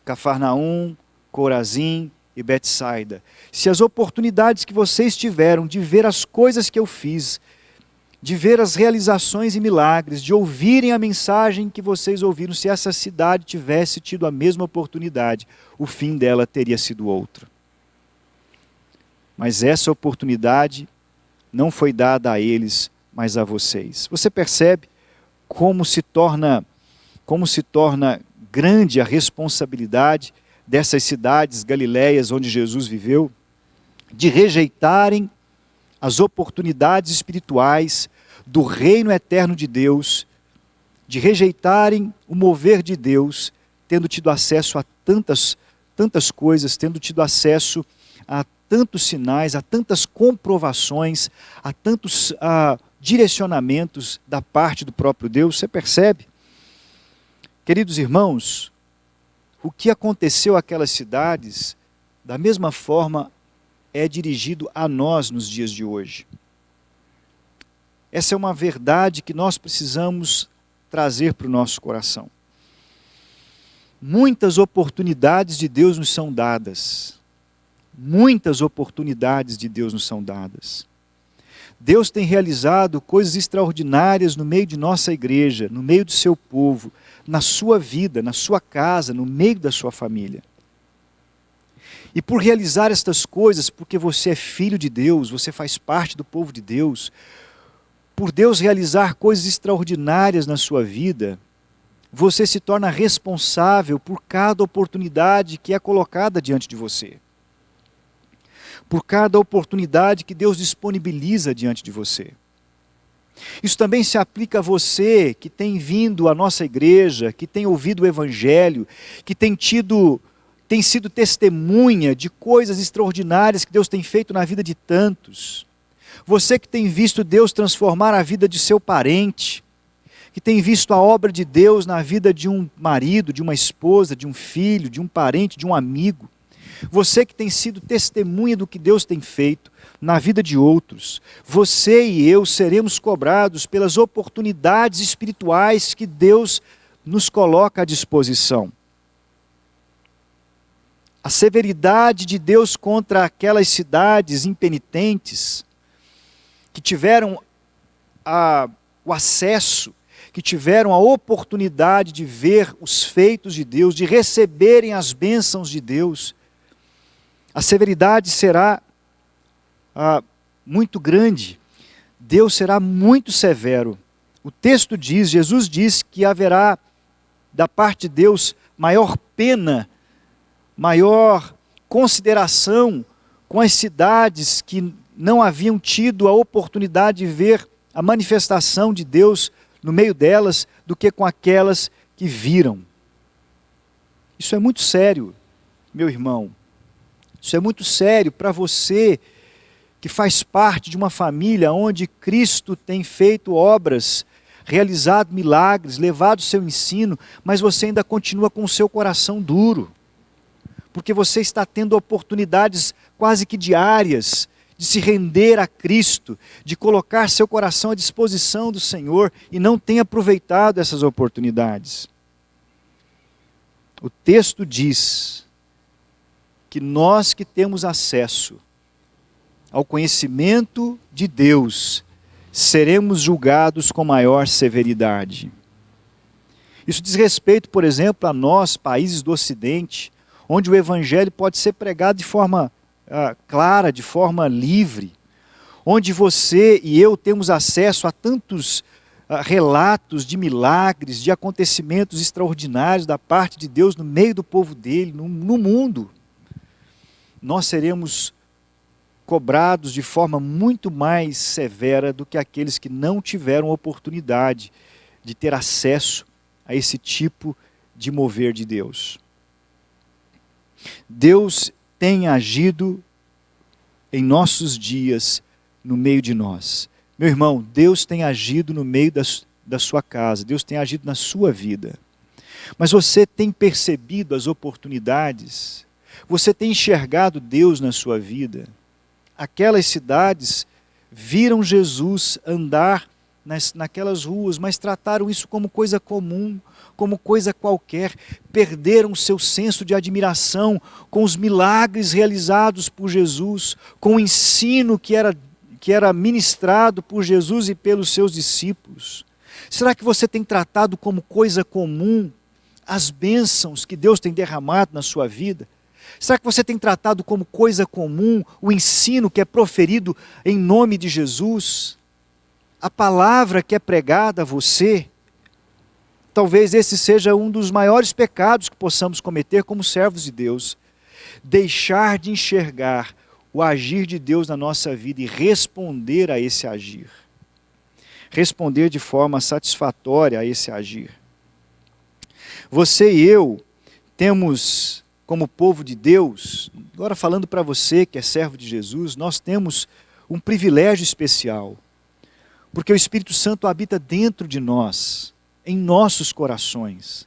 Cafarnaum, Corazim e Betsaida, se as oportunidades que vocês tiveram de ver as coisas que eu fiz, de ver as realizações e milagres, de ouvirem a mensagem que vocês ouviram, se essa cidade tivesse tido a mesma oportunidade, o fim dela teria sido outro. Mas essa oportunidade não foi dada a eles, mas a vocês. Você percebe como se torna grande a responsabilidade dessas cidades galileias onde Jesus viveu, de rejeitarem as oportunidades espirituais do reino eterno de Deus, de rejeitarem o mover de Deus, tendo tido acesso a tantas coisas, tendo tido acesso a tantos sinais, a tantas comprovações, a tantos direcionamentos da parte do próprio Deus. Você percebe? Queridos irmãos, o que aconteceu àquelas cidades, da mesma forma, é dirigido a nós nos dias de hoje. Essa é uma verdade que nós precisamos trazer para o nosso coração. Muitas oportunidades de Deus nos são dadas. Muitas oportunidades de Deus nos são dadas. Deus tem realizado coisas extraordinárias no meio de nossa igreja, no meio do seu povo, na sua vida, na sua casa, no meio da sua família. E por realizar estas coisas, porque você é filho de Deus, você faz parte do povo de Deus, por Deus realizar coisas extraordinárias na sua vida, você se torna responsável por cada oportunidade que é colocada diante de você. Por cada oportunidade que Deus disponibiliza diante de você. Isso também se aplica a você que tem vindo à nossa igreja, que tem ouvido o Evangelho, que tem sido testemunha de coisas extraordinárias que Deus tem feito na vida de tantos. Você que tem visto Deus transformar a vida de seu parente, que tem visto a obra de Deus na vida de um marido, de uma esposa, de um filho, de um parente, de um amigo. Você que tem sido testemunha do que Deus tem feito na vida de outros. Você e eu seremos cobrados pelas oportunidades espirituais que Deus nos coloca à disposição. A severidade de Deus contra aquelas cidades impenitentes que tiveram o acesso, que tiveram a oportunidade de ver os feitos de Deus, de receberem as bênçãos de Deus. A severidade será muito grande. Deus será muito severo. O texto diz, Jesus diz que haverá da parte de Deus maior pena, maior consideração com as cidades que não haviam tido a oportunidade de ver a manifestação de Deus no meio delas, do que com aquelas que viram. Isso é muito sério, meu irmão. Isso é muito sério para você que faz parte de uma família onde Cristo tem feito obras, realizado milagres, levado o seu ensino, mas você ainda continua com o seu coração duro. Porque você está tendo oportunidades quase que diárias de se render a Cristo, de colocar seu coração à disposição do Senhor e não tem aproveitado essas oportunidades. O texto diz que nós que temos acesso ao conhecimento de Deus, seremos julgados com maior severidade. Isso diz respeito, por exemplo, a nós, países do Ocidente, onde o Evangelho pode ser pregado de forma clara, de forma livre, onde você e eu temos acesso a tantos relatos de milagres, de acontecimentos extraordinários da parte de Deus no meio do povo dele, no mundo. Nós seremos cobrados de forma muito mais severa do que aqueles que não tiveram oportunidade de ter acesso a esse tipo de mover de Deus. Deus tem agido em nossos dias no meio de nós. Meu irmão, Deus tem agido no meio da sua casa, Deus tem agido na sua vida. Mas você tem percebido as oportunidades? Você tem enxergado Deus na sua vida? Aquelas cidades viram Jesus andar naquelas ruas, mas trataram isso como coisa comum, como coisa qualquer. Perderam seu senso de admiração com os milagres realizados por Jesus, com o ensino que era ministrado por Jesus e pelos seus discípulos. Será que você tem tratado como coisa comum as bênçãos que Deus tem derramado na sua vida? Será que você tem tratado como coisa comum o ensino que é proferido em nome de Jesus? A palavra que é pregada a você? Talvez esse seja um dos maiores pecados que possamos cometer como servos de Deus. Deixar de enxergar o agir de Deus na nossa vida e responder a esse agir. Responder de forma satisfatória a esse agir. Você e eu temos, como povo de Deus, agora falando para você que é servo de Jesus, nós temos um privilégio especial, porque o Espírito Santo habita dentro de nós, em nossos corações,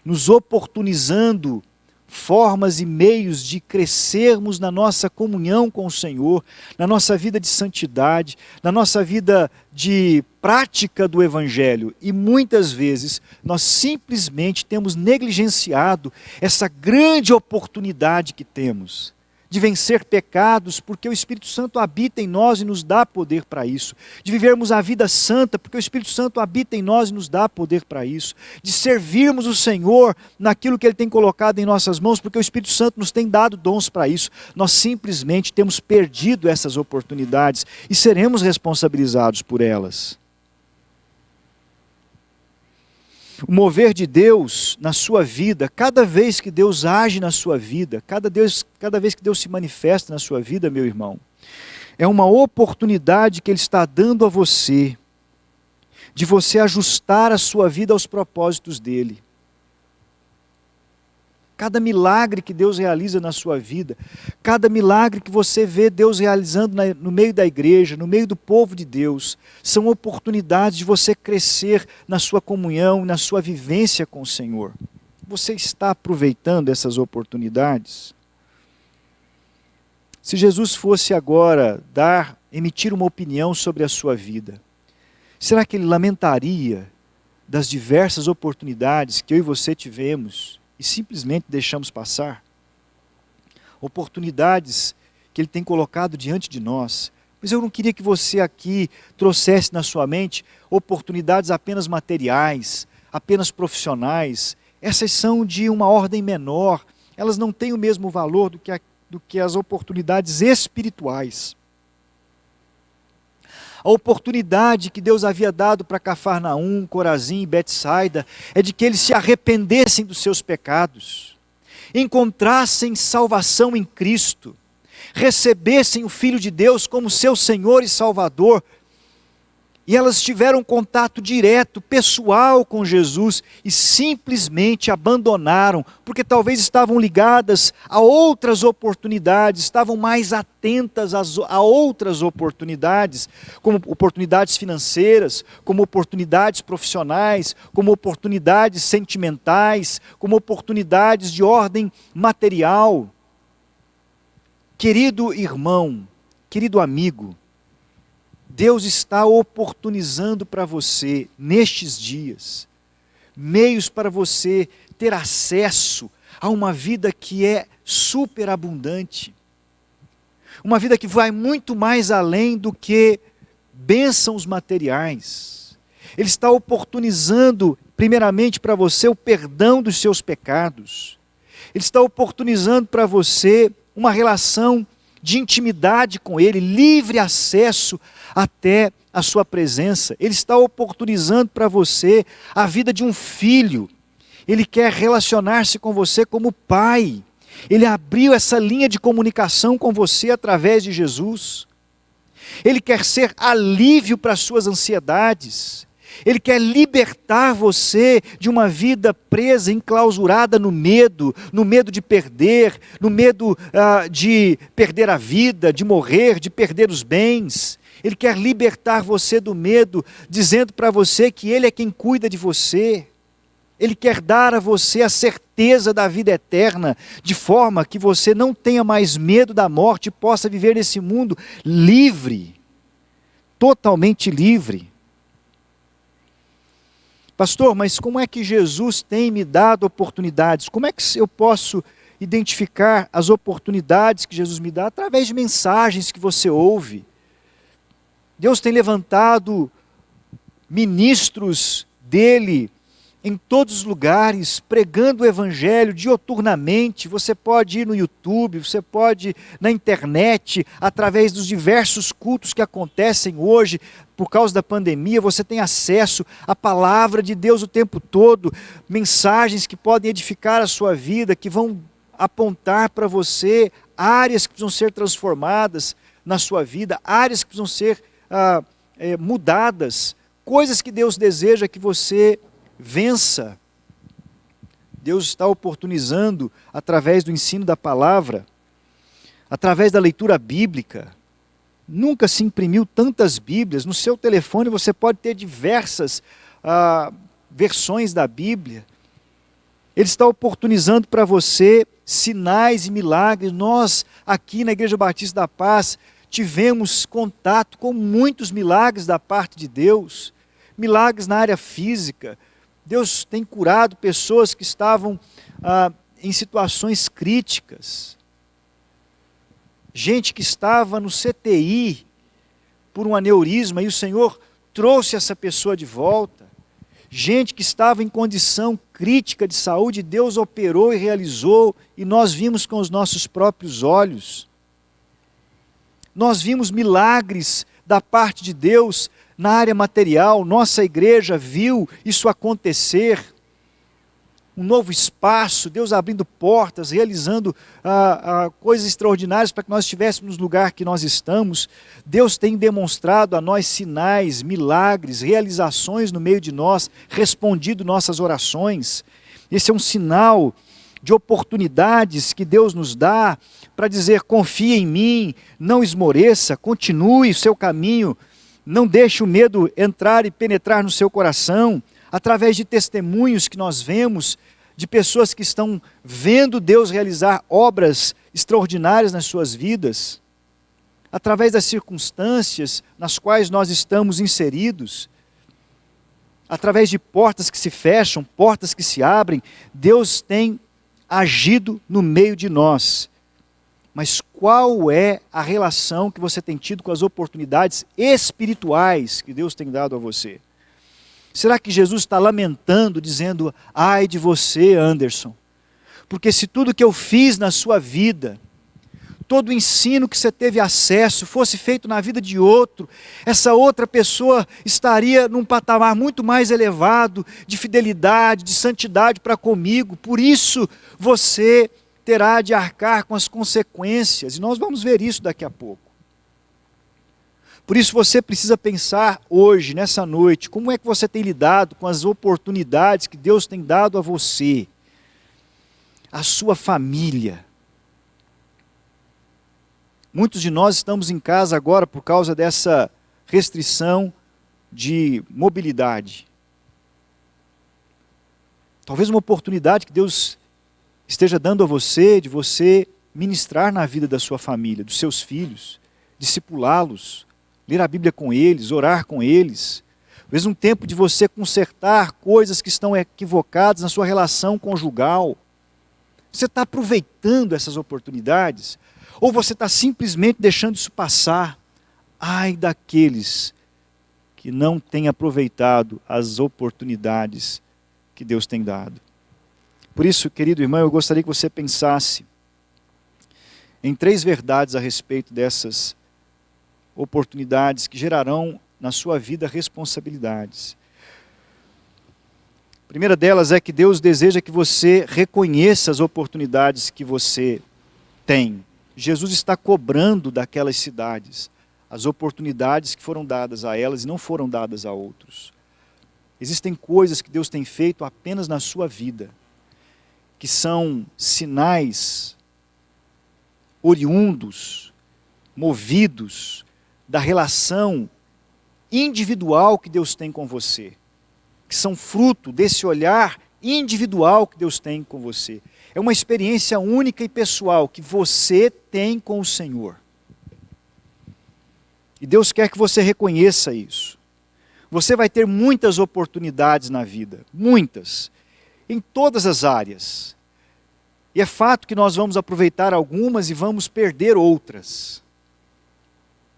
nos oportunizando formas e meios de crescermos na nossa comunhão com o Senhor, na nossa vida de santidade, na nossa vida de prática do Evangelho. E muitas vezes nós simplesmente temos negligenciado essa grande oportunidade que temos de vencer pecados, porque o Espírito Santo habita em nós e nos dá poder para isso. De vivermos a vida santa, porque o Espírito Santo habita em nós e nos dá poder para isso. De servirmos o Senhor naquilo que Ele tem colocado em nossas mãos, porque o Espírito Santo nos tem dado dons para isso. Nós simplesmente temos perdido essas oportunidades e seremos responsabilizados por elas. O mover de Deus na sua vida, cada vez que Deus age na sua vida, cada vez que Deus se manifesta na sua vida, meu irmão, é uma oportunidade que Ele está dando a você, de você ajustar a sua vida aos propósitos dEle. Cada milagre que Deus realiza na sua vida, cada milagre que você vê Deus realizando no meio da igreja, no meio do povo de Deus, são oportunidades de você crescer na sua comunhão, na sua vivência com o Senhor. Você está aproveitando essas oportunidades? Se Jesus fosse agora emitir uma opinião sobre a sua vida, será que Ele lamentaria das diversas oportunidades que eu e você tivemos e simplesmente deixamos passar? Oportunidades que Ele tem colocado diante de nós. Mas eu não queria que você aqui trouxesse na sua mente oportunidades apenas materiais, apenas profissionais. Essas são de uma ordem menor. Elas não têm o mesmo valor do que as oportunidades espirituais. A oportunidade que Deus havia dado para Cafarnaum, Corazim e Betsaida é de que eles se arrependessem dos seus pecados, encontrassem salvação em Cristo, recebessem o Filho de Deus como seu Senhor e Salvador, e elas tiveram contato direto, pessoal com Jesus e simplesmente abandonaram, porque talvez estavam ligadas a outras oportunidades, estavam mais atentas a outras oportunidades, como oportunidades financeiras, como oportunidades profissionais, como oportunidades sentimentais, como oportunidades de ordem material. Querido irmão, querido amigo, Deus está oportunizando para você, nestes dias, meios para você ter acesso a uma vida que é superabundante. Uma vida que vai muito mais além do que bênçãos materiais. Ele está oportunizando, primeiramente, para você o perdão dos seus pecados. Ele está oportunizando para você uma relação de intimidade com Ele, livre acesso até a sua presença. Ele está oportunizando para você a vida de um filho. Ele quer relacionar-se com você como pai. Ele abriu essa linha de comunicação com você através de Jesus. Ele quer ser alívio para as suas ansiedades. Ele quer libertar você de uma vida presa, enclausurada no medo de perder, no medo de perder a vida, de morrer, de perder os bens. Ele quer libertar você do medo, dizendo para você que Ele é quem cuida de você. Ele quer dar a você a certeza da vida eterna, de forma que você não tenha mais medo da morte e possa viver nesse mundo livre, totalmente livre. Pastor, mas como é que Jesus tem me dado oportunidades? Como é que eu posso identificar as oportunidades que Jesus me dá? Através de mensagens que você ouve. Deus tem levantado ministros dele em todos os lugares, pregando o Evangelho dioturnamente. Você pode ir no YouTube, você pode ir na internet, através dos diversos cultos que acontecem hoje, por causa da pandemia, você tem acesso à palavra de Deus o tempo todo, mensagens que podem edificar a sua vida, que vão apontar para você áreas que precisam ser transformadas na sua vida, áreas que precisam ser mudadas, coisas que Deus deseja que você vença. Deus está oportunizando através do ensino da palavra, através da leitura bíblica. Nunca se imprimiu tantas Bíblias. No seu telefone você pode ter diversas versões da Bíblia. Ele está oportunizando para você sinais e milagres. Nós, aqui na Igreja Batista da Paz, tivemos contato com muitos milagres da parte de Deus. Milagres na área física. Deus tem curado pessoas que estavam em situações críticas. Gente que estava no CTI por um aneurisma e o Senhor trouxe essa pessoa de volta. Gente que estava em condição crítica de saúde, Deus operou e realizou, e nós vimos com os nossos próprios olhos. Nós vimos milagres da parte de Deus na área material. Nossa igreja viu isso acontecer. Um novo espaço, Deus abrindo portas, realizando coisas extraordinárias para que nós estivéssemos no lugar que nós estamos. Deus tem demonstrado a nós sinais, milagres, realizações no meio de nós, respondido nossas orações. Esse é um sinal de oportunidades que Deus nos dá para dizer: confie em mim, não esmoreça, continue o seu caminho, não deixe o medo entrar e penetrar no seu coração. Através de testemunhos que nós vemos, de pessoas que estão vendo Deus realizar obras extraordinárias nas suas vidas, através das circunstâncias nas quais nós estamos inseridos, através de portas que se fecham, portas que se abrem, Deus tem agido no meio de nós. Mas qual é a relação que você tem tido com as oportunidades espirituais que Deus tem dado a você? Será que Jesus está lamentando, dizendo: ai de você, Anderson, porque se tudo que eu fiz na sua vida, todo o ensino que você teve acesso, fosse feito na vida de outro, essa outra pessoa estaria num patamar muito mais elevado, de fidelidade, de santidade para comigo, por isso você terá de arcar com as consequências, e nós vamos ver isso daqui a pouco. Por isso você precisa pensar hoje, nessa noite, como é que você tem lidado com as oportunidades que Deus tem dado a você, a sua família. Muitos de nós estamos em casa agora por causa dessa restrição de mobilidade. Talvez uma oportunidade que Deus esteja dando a você, de você ministrar na vida da sua família, dos seus filhos, discipulá-los, ler a Bíblia com eles, orar com eles. Talvez um tempo de você consertar coisas que estão equivocadas na sua relação conjugal. Você está aproveitando essas oportunidades? Ou você está simplesmente deixando isso passar? Ai daqueles que não têm aproveitado as oportunidades que Deus tem dado. Por isso, querido irmão, eu gostaria que você pensasse em 3 verdades a respeito dessas oportunidades que gerarão na sua vida responsabilidades. A primeira delas é que Deus deseja que você reconheça as oportunidades que você tem. Jesus está cobrando daquelas cidades as oportunidades que foram dadas a elas e não foram dadas a outros. Existem coisas que Deus tem feito apenas na sua vida, que são sinais oriundos, movidos da relação individual que Deus tem com você, que são fruto desse olhar individual que Deus tem com você. É uma experiência única e pessoal que você tem com o Senhor. E Deus quer que você reconheça isso. Você vai ter muitas oportunidades na vida, muitas, em todas as áreas. E é fato que nós vamos aproveitar algumas e vamos perder outras.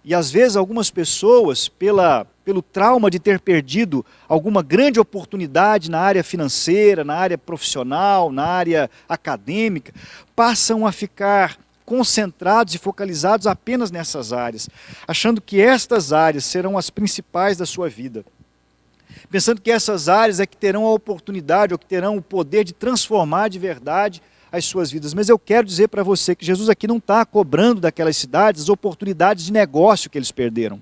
E às vezes algumas pessoas, pelo trauma de ter perdido alguma grande oportunidade na área financeira, na área profissional, na área acadêmica, passam a ficar concentrados e focalizados apenas nessas áreas, achando que estas áreas serão as principais da sua vida. Pensando que essas áreas é que terão a oportunidade ou que terão o poder de transformar de verdade as suas vidas. Mas eu quero dizer para você que Jesus aqui não está cobrando daquelas cidades as oportunidades de negócio que eles perderam.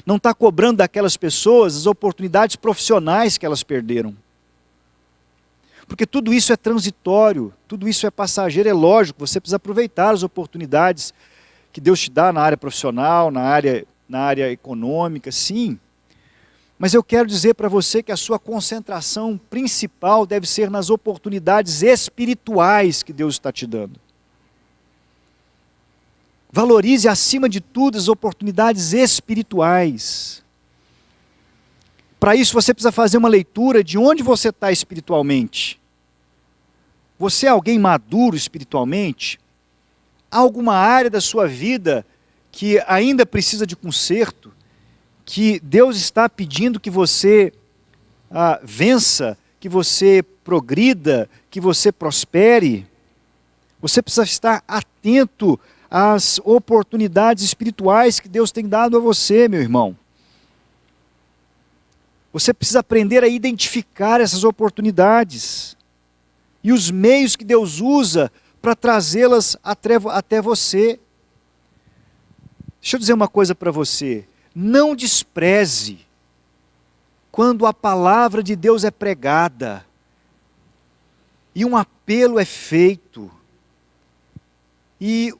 Não está cobrando daquelas pessoas as oportunidades profissionais que elas perderam. Porque tudo isso é transitório, tudo isso é passageiro, é lógico, você precisa aproveitar as oportunidades que Deus te dá na área profissional, na área econômica, sim. Mas eu quero dizer para você que a sua concentração principal deve ser nas oportunidades espirituais que Deus está te dando. Valorize acima de tudo as oportunidades espirituais. Para isso você precisa fazer uma leitura de onde você está espiritualmente. Você é alguém maduro espiritualmente? Há alguma área da sua vida que ainda precisa de conserto? Que Deus está pedindo que você vença, que você progrida, que você prospere? Você precisa estar atento às oportunidades espirituais que Deus tem dado a você, meu irmão. Você precisa aprender a identificar essas oportunidades e os meios que Deus usa para trazê-las até você. Deixa eu dizer uma coisa para você. Não despreze quando a palavra de Deus é pregada e um apelo é feito e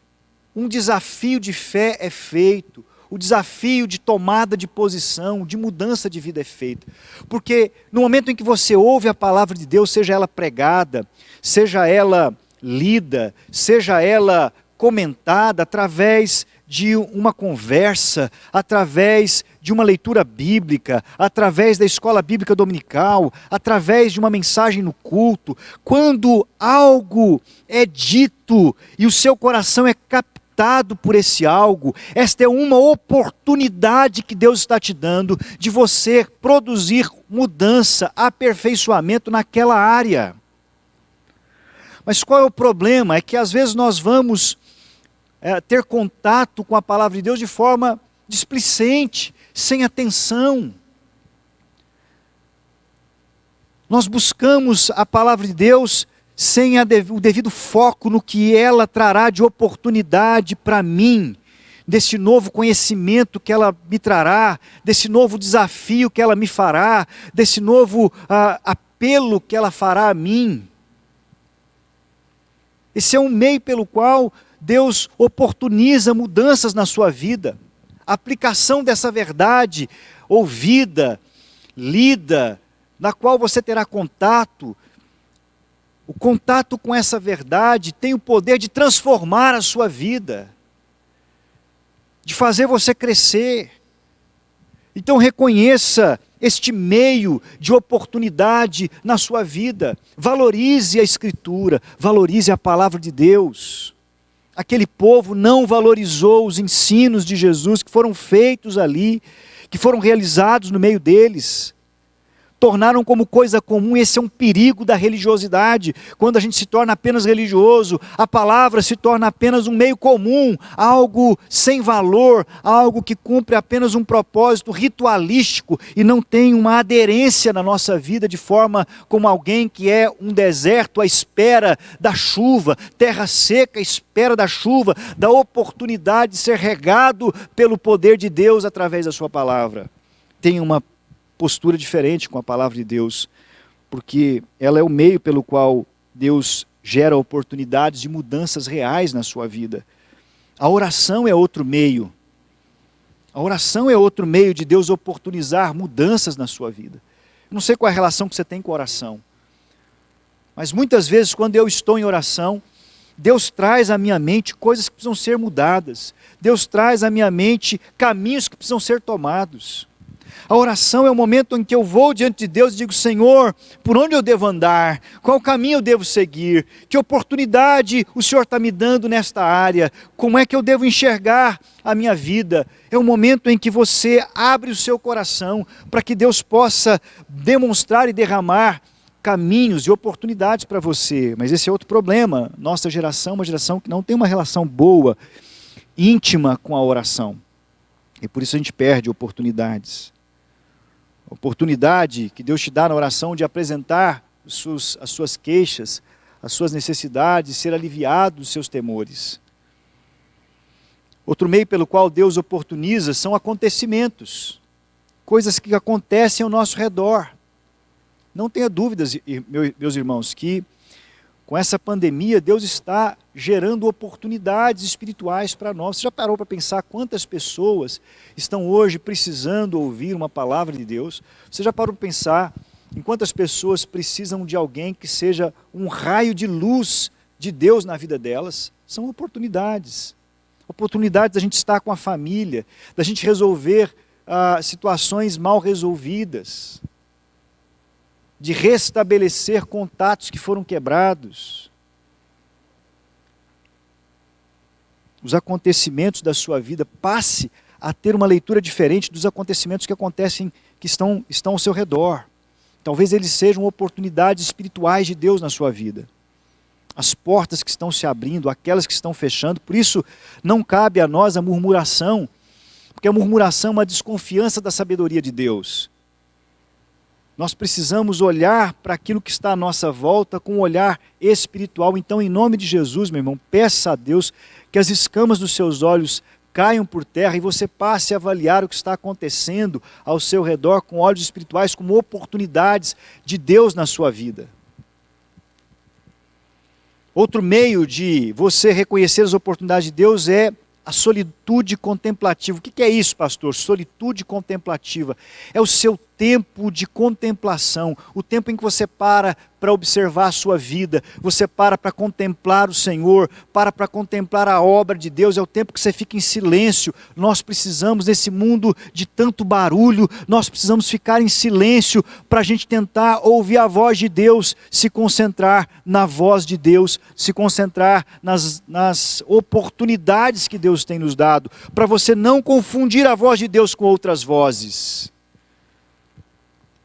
um desafio de fé é feito, o desafio de tomada de posição, de mudança de vida é feito. Porque no momento em que você ouve a palavra de Deus, seja ela pregada, seja ela lida, seja ela comentada através de uma conversa, através de uma leitura bíblica, através da escola bíblica dominical, através de uma mensagem no culto, quando algo é dito e o seu coração é captado por esse algo, esta é uma oportunidade que Deus está te dando de você produzir mudança, aperfeiçoamento naquela área. Mas qual é o problema? É que às vezes nós vamos ter contato com a palavra de Deus de forma displicente, sem atenção. Nós buscamos a palavra de Deus sem o devido foco no que ela trará de oportunidade para mim, desse novo conhecimento que ela me trará, desse novo desafio que ela me fará, desse novo apelo que ela fará a mim. Esse é um meio pelo qual Deus oportuniza mudanças na sua vida. A aplicação dessa verdade ouvida, lida, na qual você terá contato. O contato com essa verdade tem o poder de transformar a sua vida, de fazer você crescer. Então reconheça este meio de oportunidade na sua vida. Valorize a Escritura, valorize a palavra de Deus. Aquele povo não valorizou os ensinos de Jesus que foram feitos ali, que foram realizados no meio deles. Tornaram como coisa comum, esse é um perigo da religiosidade. Quando a gente se torna apenas religioso, a palavra se torna apenas um meio comum, algo sem valor, algo que cumpre apenas um propósito ritualístico e não tem uma aderência na nossa vida de forma como alguém que é um deserto à espera da chuva, terra seca à espera da chuva, da oportunidade de ser regado pelo poder de Deus através da sua palavra. Tem uma postura diferente com a palavra de Deus, porque ela é o meio pelo qual Deus gera oportunidades de mudanças reais na sua vida. A oração é outro meio. A oração é outro meio de Deus oportunizar mudanças na sua vida. Eu não sei qual é a relação que você tem com a oração, mas muitas vezes quando eu estou em oração, Deus traz à minha mente coisas que precisam ser mudadas. Deus traz à minha mente caminhos que precisam ser tomados. A oração é o momento em que eu vou diante de Deus e digo: Senhor, por onde eu devo andar? Qual caminho eu devo seguir? Que oportunidade o Senhor está me dando nesta área? Como é que eu devo enxergar a minha vida? É o momento em que você abre o seu coração para que Deus possa demonstrar e derramar caminhos e oportunidades para você. Mas esse é outro problema. Nossa geração é uma geração que não tem uma relação boa, íntima com a oração. E por isso a gente perde oportunidades. A oportunidade que Deus te dá na oração de apresentar as suas queixas, as suas necessidades, ser aliviado dos seus temores. Outro meio pelo qual Deus oportuniza são acontecimentos, coisas que acontecem ao nosso redor. Não tenha dúvidas, meus irmãos, que com essa pandemia Deus está gerando oportunidades espirituais para nós. Você já parou para pensar quantas pessoas estão hoje precisando ouvir uma palavra de Deus? Você já parou para pensar em quantas pessoas precisam de alguém que seja um raio de luz de Deus na vida delas? São oportunidades. Oportunidades da gente estar com a família, da gente resolver situações mal resolvidas, de restabelecer contatos que foram quebrados. Os acontecimentos da sua vida, passe a ter uma leitura diferente dos acontecimentos que acontecem, que estão ao seu redor. Talvez eles sejam oportunidades espirituais de Deus na sua vida. As portas que estão se abrindo, aquelas que estão fechando. Por isso, não cabe a nós a murmuração, porque a murmuração é uma desconfiança da sabedoria de Deus. Nós precisamos olhar para aquilo que está à nossa volta com um olhar espiritual. Então, em nome de Jesus, meu irmão, peça a Deus que as escamas dos seus olhos caiam por terra e você passe a avaliar o que está acontecendo ao seu redor com olhos espirituais, como oportunidades de Deus na sua vida. Outro meio de você reconhecer as oportunidades de Deus é a solitude contemplativa. O que é isso, pastor? Solitude contemplativa. É o seu tempo de contemplação, o tempo em que você para observar a sua vida, você para contemplar o Senhor, para contemplar a obra de Deus, é o tempo que você fica em silêncio. Nós precisamos, nesse mundo de tanto barulho, nós precisamos ficar em silêncio para a gente tentar ouvir a voz de Deus, se concentrar na voz de Deus, se concentrar nas oportunidades que Deus tem nos dado, para você não confundir a voz de Deus com outras vozes.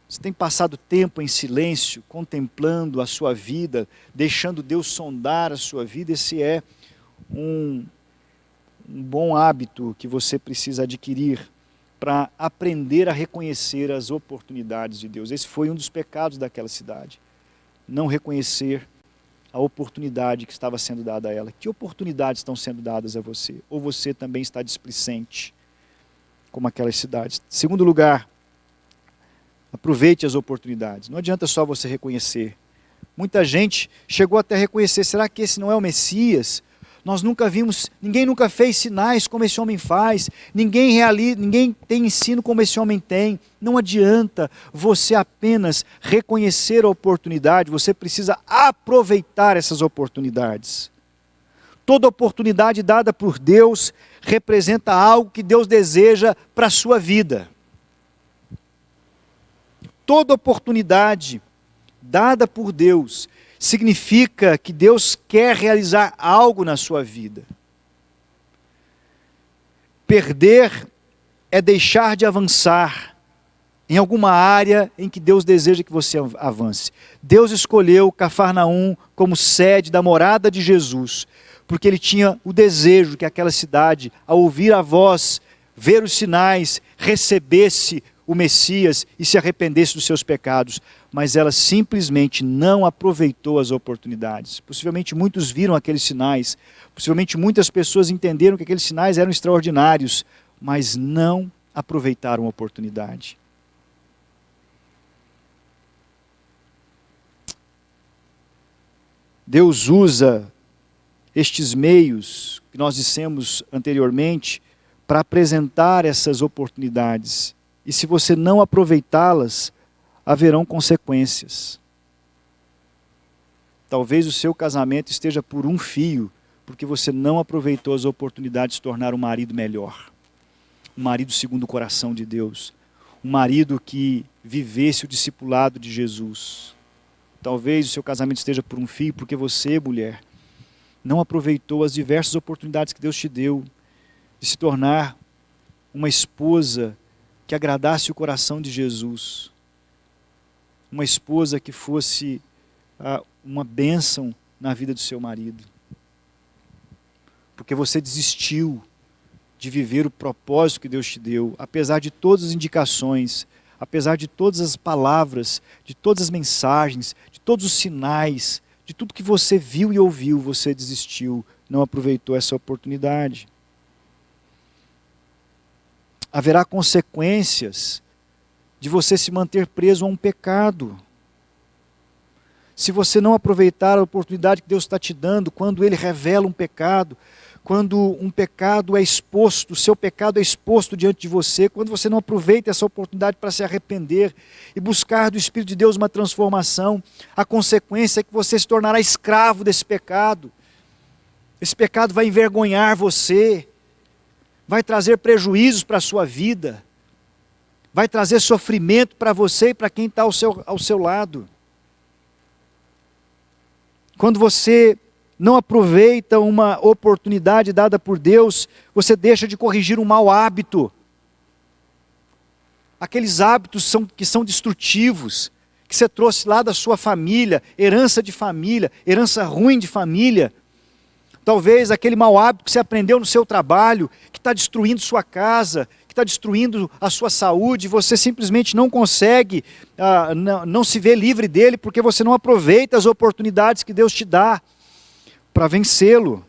Você tem passado tempo em silêncio, contemplando a sua vida, deixando Deus sondar a sua vida? Esse é um bom hábito que você precisa adquirir para aprender a reconhecer as oportunidades de Deus. Esse foi um dos pecados daquela cidade. Não reconhecer a oportunidade que estava sendo dada a ela. Que oportunidades estão sendo dadas a você? Ou você também está displicente, como aquelas cidades? Segundo lugar, aproveite as oportunidades. Não adianta só você reconhecer. Muita gente chegou até a reconhecer: será que esse não é o Messias? Nós nunca vimos, ninguém nunca fez sinais como esse homem faz, ninguém tem ensino como esse homem tem. Não adianta você apenas reconhecer a oportunidade, você precisa aproveitar essas oportunidades. Toda oportunidade dada por Deus representa algo que Deus deseja para a sua vida. Toda oportunidade dada por Deus significa que Deus quer realizar algo na sua vida. Perder é deixar de avançar em alguma área em que Deus deseja que você avance. Deus escolheu Cafarnaum como sede da morada de Jesus, porque Ele tinha o desejo que aquela cidade, ao ouvir a voz, ver os sinais, recebesse o Messias e se arrependesse dos seus pecados, mas ela simplesmente não aproveitou as oportunidades. Possivelmente muitos viram aqueles sinais, possivelmente muitas pessoas entenderam que aqueles sinais eram extraordinários, mas não aproveitaram a oportunidade. Deus usa estes meios que nós dissemos anteriormente para apresentar essas oportunidades. E se você não aproveitá-las, haverão consequências. Talvez o seu casamento esteja por um fio, porque você não aproveitou as oportunidades de se tornar um marido melhor. Um marido segundo o coração de Deus. Um marido que vivesse o discipulado de Jesus. Talvez o seu casamento esteja por um fio, porque você, mulher, não aproveitou as diversas oportunidades que Deus te deu de se tornar uma esposa que agradasse o coração de Jesus. Uma esposa que fosse uma bênção na vida do seu marido. Porque você desistiu de viver o propósito que Deus te deu, apesar de todas as indicações, apesar de todas as palavras, de todas as mensagens, de todos os sinais, de tudo que você viu e ouviu, você desistiu, não aproveitou essa oportunidade. Haverá consequências de você se manter preso a um pecado. Se você não aproveitar a oportunidade que Deus está te dando, quando Ele revela um pecado, quando um pecado é exposto, o seu pecado é exposto diante de você, quando você não aproveita essa oportunidade para se arrepender e buscar do Espírito de Deus uma transformação, a consequência é que você se tornará escravo desse pecado. Esse pecado vai envergonhar você, vai trazer prejuízos para a sua vida, vai trazer sofrimento para você e para quem está ao seu lado. Quando você não aproveita uma oportunidade dada por Deus, você deixa de corrigir um mau hábito. Aqueles hábitos que são destrutivos, que você trouxe lá da sua família, herança ruim de família. Talvez aquele mau hábito que você aprendeu no seu trabalho, que está destruindo sua casa, que está destruindo a sua saúde, você simplesmente não consegue, não se vê livre dele, porque você não aproveita as oportunidades que Deus te dá para vencê-lo.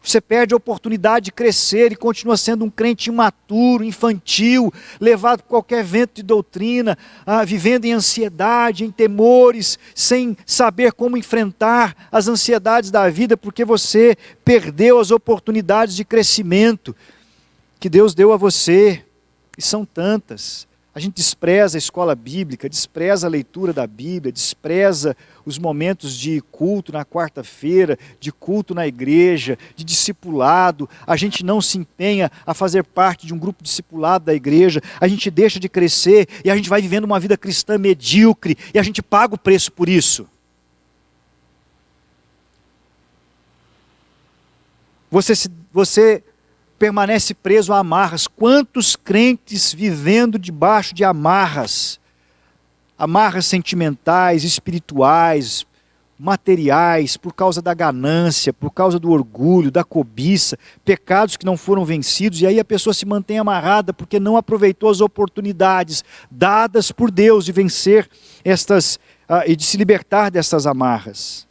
Você perde a oportunidade de crescer e continua sendo um crente imaturo, infantil, levado por qualquer vento de doutrina, vivendo em ansiedade, em temores, sem saber como enfrentar as ansiedades da vida, porque você perdeu as oportunidades de crescimento que Deus deu a você, e são tantas. A gente despreza a escola bíblica, despreza a leitura da Bíblia, despreza os momentos de culto na quarta-feira, de culto na igreja, de discipulado. A gente não se empenha a fazer parte de um grupo discipulado da igreja, a gente deixa de crescer e a gente vai vivendo uma vida cristã medíocre e a gente paga o preço por isso. Você permanece preso a amarras. Quantos crentes vivendo debaixo de amarras? Amarras sentimentais, espirituais, materiais, por causa da ganância, por causa do orgulho, da cobiça, pecados que não foram vencidos, e aí a pessoa se mantém amarrada porque não aproveitou as oportunidades dadas por Deus de vencer e de se libertar dessas amarras.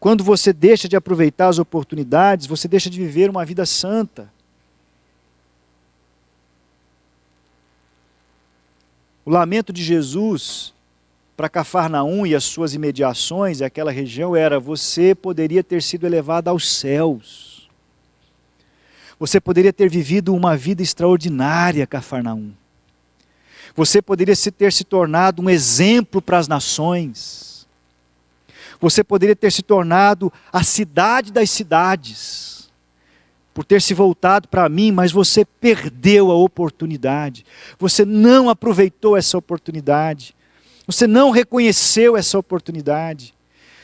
Quando você deixa de aproveitar as oportunidades, você deixa de viver uma vida santa. O lamento de Jesus para Cafarnaum e as suas imediações, aquela região, era: você poderia ter sido elevado aos céus. Você poderia ter vivido uma vida extraordinária, Cafarnaum. Você poderia ter se tornado um exemplo para as nações. Você poderia ter se tornado a cidade das cidades, por ter se voltado para mim, mas você perdeu a oportunidade. Você não aproveitou essa oportunidade. Você não reconheceu essa oportunidade.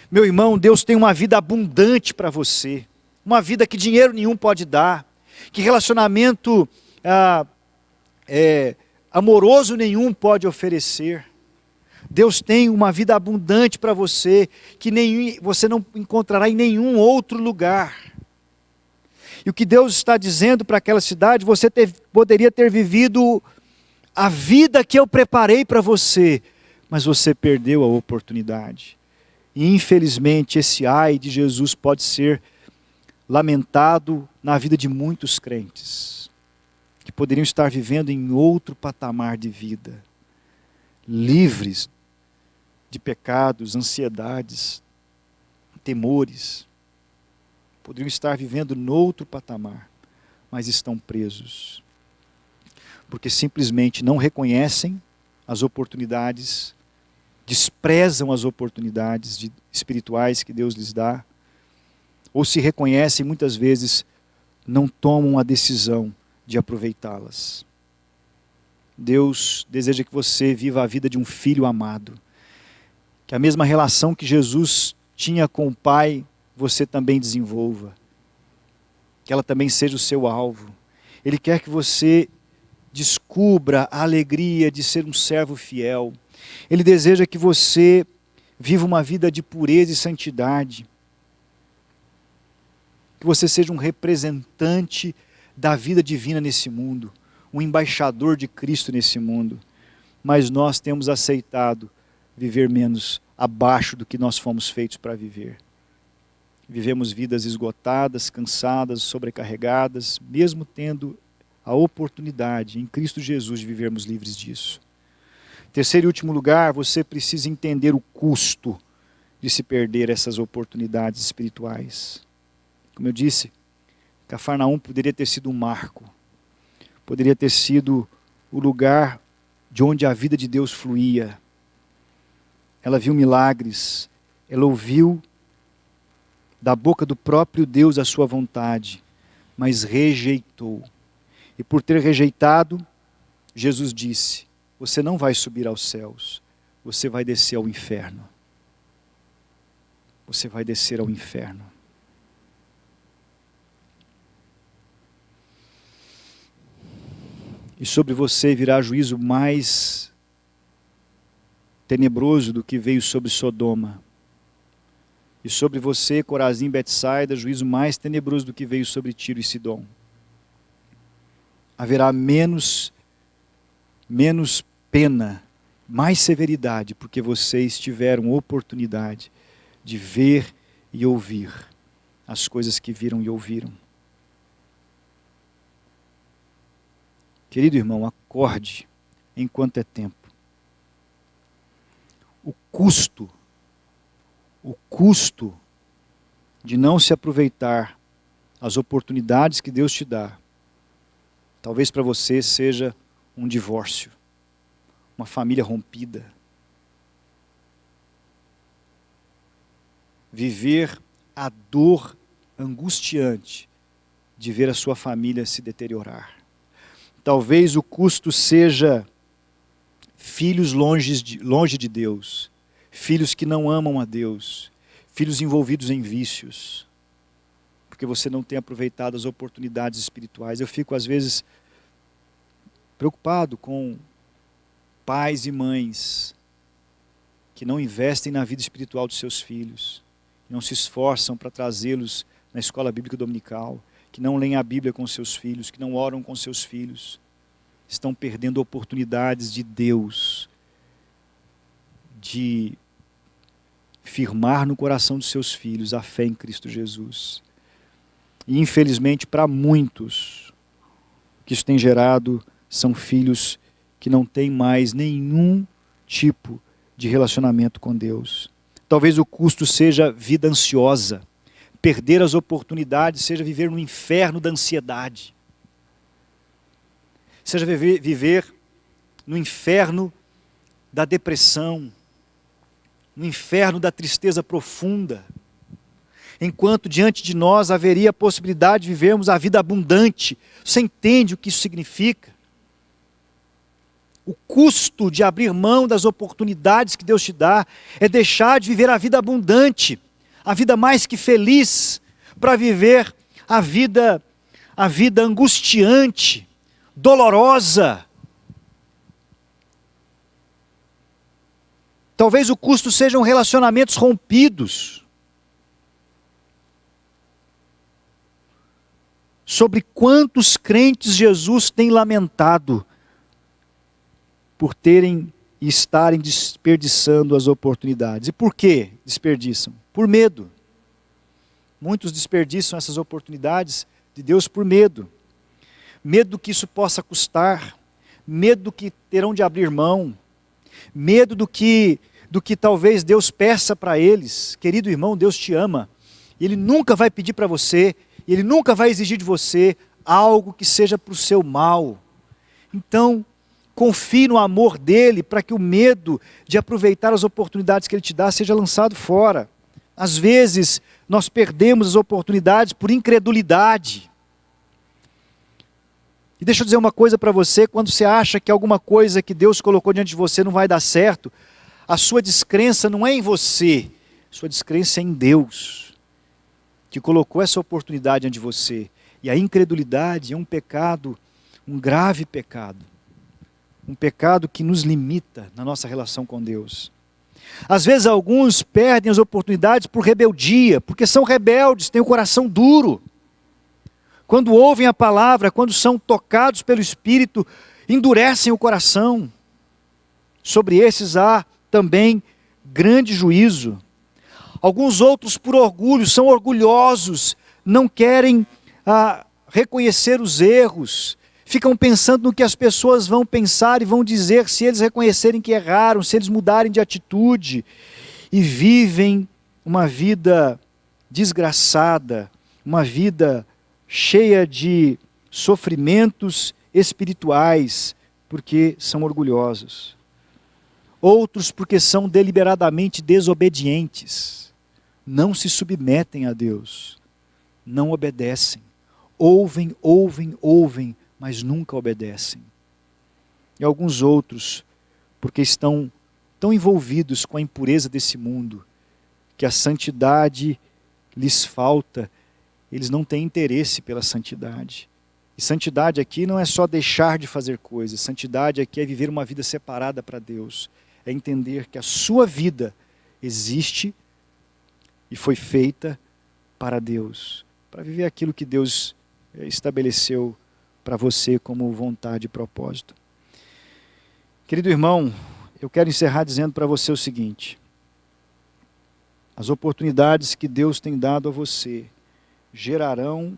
Meu irmão, Deus tem uma vida abundante para você. Uma vida que dinheiro nenhum pode dar. Que relacionamento amoroso nenhum pode oferecer. Deus tem uma vida abundante para você, que você não encontrará em nenhum outro lugar. E o que Deus está dizendo para aquela cidade: você poderia ter vivido a vida que eu preparei para você, mas você perdeu a oportunidade. E infelizmente esse ai de Jesus pode ser lamentado na vida de muitos crentes, que poderiam estar vivendo em outro patamar de vida, livres de pecados, ansiedades, temores. Poderiam estar vivendo noutro patamar, mas estão presos. Porque simplesmente não reconhecem as oportunidades, desprezam as oportunidades espirituais que Deus lhes dá, ou se reconhecem, muitas vezes não tomam a decisão de aproveitá-las. Deus deseja que você viva a vida de um filho amado, que a mesma relação que Jesus tinha com o Pai, você também desenvolva, que ela também seja o seu alvo. Ele quer que você descubra a alegria de ser um servo fiel. Ele deseja que você viva uma vida de pureza e santidade, que você seja um representante da vida divina nesse mundo, um embaixador de Cristo nesse mundo. Mas nós temos aceitado viver menos abaixo do que nós fomos feitos para viver. Vivemos vidas esgotadas, cansadas, sobrecarregadas, mesmo tendo a oportunidade em Cristo Jesus de vivermos livres disso. Terceiro e último lugar, você precisa entender o custo de se perder essas oportunidades espirituais. Como eu disse, Cafarnaum poderia ter sido um marco, poderia ter sido o lugar de onde a vida de Deus fluía. Ela viu milagres, ela ouviu da boca do próprio Deus a sua vontade, mas rejeitou. E por ter rejeitado, Jesus disse: você não vai subir aos céus, você vai descer ao inferno. Você vai descer ao inferno. E sobre você virá juízo mais tenebroso do que veio sobre Sodoma. E sobre você, Corazim e Betsaida, juízo mais tenebroso do que veio sobre Tiro e Sidom. Haverá menos pena, mais severidade, porque vocês tiveram oportunidade de ver e ouvir as coisas que viram e ouviram. Querido irmão, acorde enquanto é tempo. O custo de não se aproveitar as oportunidades que Deus te dá, talvez para você seja um divórcio, uma família rompida. Viver a dor angustiante de ver a sua família se deteriorar. Talvez o custo seja filhos longe de Deus, filhos que não amam a Deus, filhos envolvidos em vícios, porque você não tem aproveitado as oportunidades espirituais. Eu fico às vezes preocupado com pais e mães que não investem na vida espiritual dos seus filhos, que não se esforçam para trazê-los na escola bíblica dominical, que não leem a Bíblia com seus filhos, que não oram com seus filhos. Estão perdendo oportunidades de Deus de firmar no coração dos seus filhos a fé em Cristo Jesus. E infelizmente para muitos, o que isso tem gerado são filhos que não têm mais nenhum tipo de relacionamento com Deus. Talvez o custo seja vida ansiosa, perder as oportunidades, seja viver no inferno da ansiedade, seja viver no inferno da depressão, no inferno da tristeza profunda, enquanto diante de nós haveria a possibilidade de vivermos a vida abundante. Você entende o que isso significa? O custo de abrir mão das oportunidades que Deus te dá é deixar de viver a vida abundante, a vida mais que feliz, para viver a vida angustiante, dolorosa. Talvez o custo sejam relacionamentos rompidos. Sobre quantos crentes Jesus tem lamentado por terem e estarem desperdiçando as oportunidades. E por que desperdiçam? Por medo. Muitos desperdiçam essas oportunidades de Deus por medo. Medo do que isso possa custar, medo do que terão de abrir mão, medo do que talvez Deus peça para eles. Querido irmão, Deus te ama. Ele nunca vai pedir para você, Ele nunca vai exigir de você algo que seja para o seu mal. Então, confie no amor dele para que o medo de aproveitar as oportunidades que ele te dá seja lançado fora. Às vezes, nós perdemos as oportunidades por incredulidade. E deixa eu dizer uma coisa para você, quando você acha que alguma coisa que Deus colocou diante de você não vai dar certo, a sua descrença não é em você, sua descrença é em Deus, que colocou essa oportunidade diante de você. E a incredulidade é um pecado, um grave pecado. Um pecado que nos limita na nossa relação com Deus. Às vezes alguns perdem as oportunidades por rebeldia, porque são rebeldes, têm o coração duro. Quando ouvem a palavra, quando são tocados pelo Espírito, endurecem o coração. Sobre esses há também grande juízo. Alguns outros por orgulho, são orgulhosos, não querem reconhecer os erros, ficam pensando no que as pessoas vão pensar e vão dizer se eles reconhecerem que erraram, se eles mudarem de atitude, e vivem uma vida desgraçada, uma vida cheia de sofrimentos espirituais, porque são orgulhosos. Outros porque são deliberadamente desobedientes, não se submetem a Deus, não obedecem, ouvem, mas nunca obedecem. E alguns outros, porque estão tão envolvidos com a impureza desse mundo, que a santidade lhes falta, eles não têm interesse pela santidade. E santidade aqui não é só deixar de fazer coisas, santidade aqui é viver uma vida separada para Deus, é entender que a sua vida existe e foi feita para Deus, para viver aquilo que Deus estabeleceu para você como vontade e propósito. Querido irmão, eu quero encerrar dizendo para você o seguinte: as oportunidades que Deus tem dado a você gerarão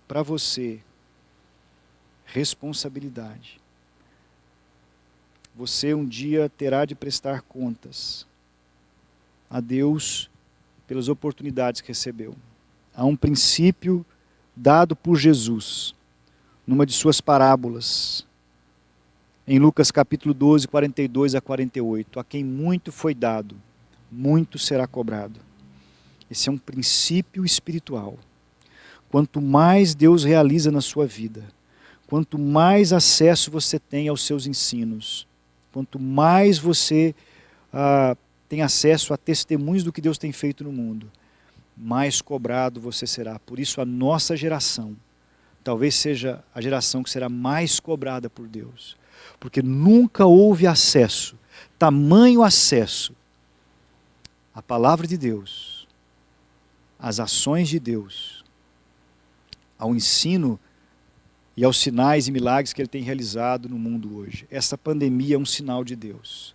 para você responsabilidade. Você um dia terá de prestar contas a Deus pelas oportunidades que recebeu. Há um princípio dado por Jesus numa de suas parábolas, em Lucas capítulo 12, 42 a 48. A quem muito foi dado, muito será cobrado. Esse é um princípio espiritual. Quanto mais Deus realiza na sua vida, quanto mais acesso você tem aos seus ensinos, quanto mais você tem acesso a testemunhos do que Deus tem feito no mundo, mais cobrado você será. Por isso a nossa geração talvez seja a geração que será mais cobrada por Deus, porque nunca houve acesso, tamanho acesso à palavra de Deus, às ações de Deus, ao ensino e aos sinais e milagres que Ele tem realizado no mundo hoje. Essa pandemia é um sinal de Deus.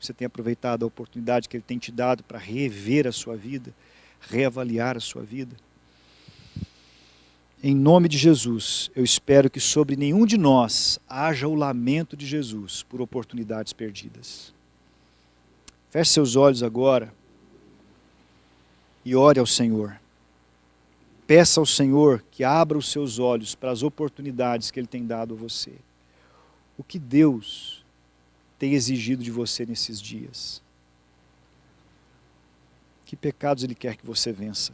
Você tem aproveitado a oportunidade que Ele tem te dado para rever a sua vida, reavaliar a sua vida? Em nome de Jesus, eu espero que sobre nenhum de nós haja o lamento de Jesus por oportunidades perdidas. Feche seus olhos agora e ore ao Senhor. Peça ao Senhor que abra os seus olhos para as oportunidades que Ele tem dado a você. O que Deus tem exigido de você nesses dias? Que pecados Ele quer que você vença?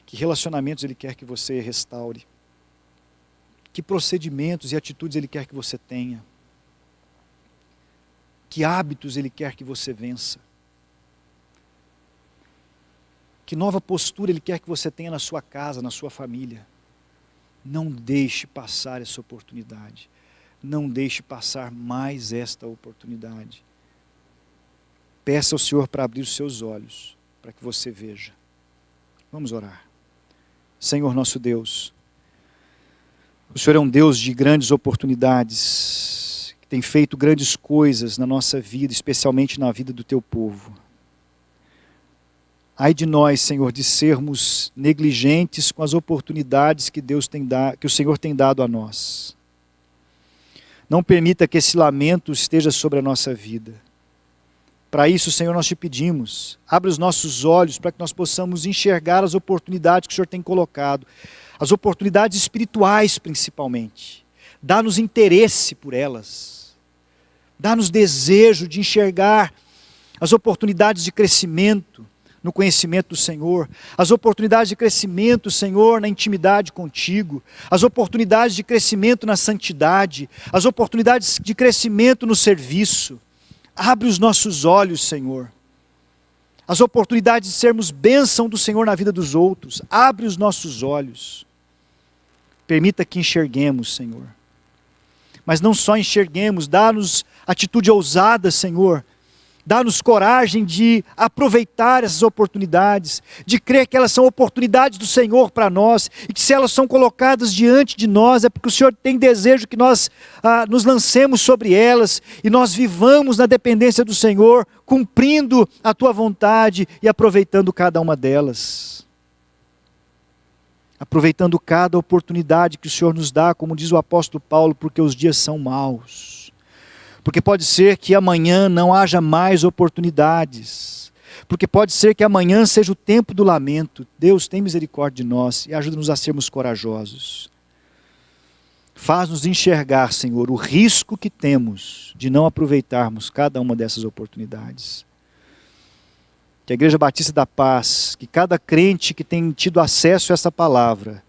Que relacionamentos Ele quer que você restaure? Que procedimentos e atitudes Ele quer que você tenha? Que hábitos Ele quer que você vença? Que nova postura Ele quer que você tenha na sua casa, na sua família? Não deixe passar essa oportunidade. Não deixe passar mais esta oportunidade. Peça ao Senhor para abrir os seus olhos, para que você veja. Vamos orar. Senhor nosso Deus, o Senhor é um Deus de grandes oportunidades, que tem feito grandes coisas na nossa vida, especialmente na vida do Teu povo. Ai de nós, Senhor, de sermos negligentes com as oportunidades que que o Senhor tem dado a nós. Não permita que esse lamento esteja sobre a nossa vida. Para isso, Senhor, nós te pedimos, abre os nossos olhos para que nós possamos enxergar as oportunidades que o Senhor tem colocado. as oportunidades espirituais principalmente. Dá-nos interesse por elas. Dá-nos desejo de enxergar as oportunidades de crescimento no conhecimento do Senhor, as oportunidades de crescimento, Senhor, na intimidade contigo, as oportunidades de crescimento na santidade, as oportunidades de crescimento no serviço. Abre os nossos olhos, Senhor. As oportunidades de sermos bênção do Senhor na vida dos outros. Abre os nossos olhos. Permita que enxerguemos, Senhor. Mas não só enxerguemos, dá-nos atitude ousada, Senhor. Dá-nos coragem de aproveitar essas oportunidades, de crer que elas são oportunidades do Senhor para nós, e que se elas são colocadas diante de nós, é porque o Senhor tem desejo que nós nos lancemos sobre elas, e nós vivamos na dependência do Senhor, cumprindo a Tua vontade e aproveitando cada uma delas. Aproveitando cada oportunidade que o Senhor nos dá, como diz o apóstolo Paulo, porque os dias são maus. Porque pode ser que amanhã não haja mais oportunidades. Porque pode ser que amanhã seja o tempo do lamento. Deus, tem misericórdia de nós e ajuda-nos a sermos corajosos. Faz-nos enxergar, Senhor, o risco que temos de não aproveitarmos cada uma dessas oportunidades. Que a Igreja Batista da Paz, que cada crente que tem tido acesso a essa palavra,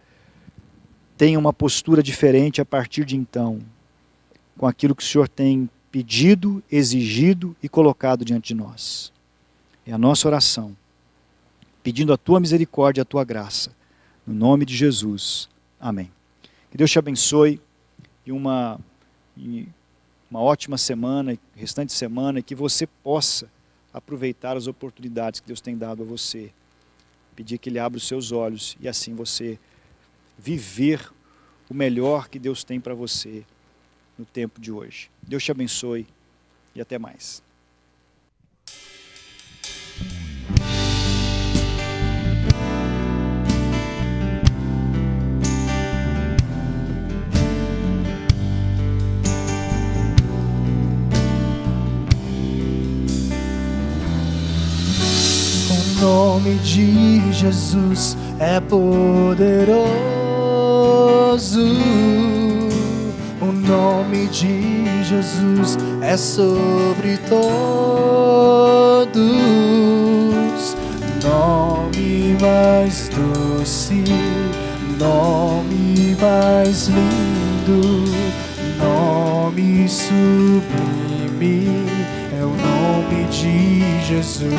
tenha uma postura diferente a partir de então, com aquilo que o Senhor tem pedido, exigido e colocado diante de nós. É a nossa oração, pedindo a Tua misericórdia e a Tua graça, no nome de Jesus. Amém. Que Deus te abençoe e uma ótima semana, restante semana, e que você possa aproveitar as oportunidades que Deus tem dado a você. Pedir que Ele abra os seus olhos e assim você viver o melhor que Deus tem para você no tempo de hoje. Deus te abençoe e até mais. O nome de Jesus é poderoso. O nome de Jesus é sobre todos. Nome mais doce, nome mais lindo, nome sublime é o nome de Jesus.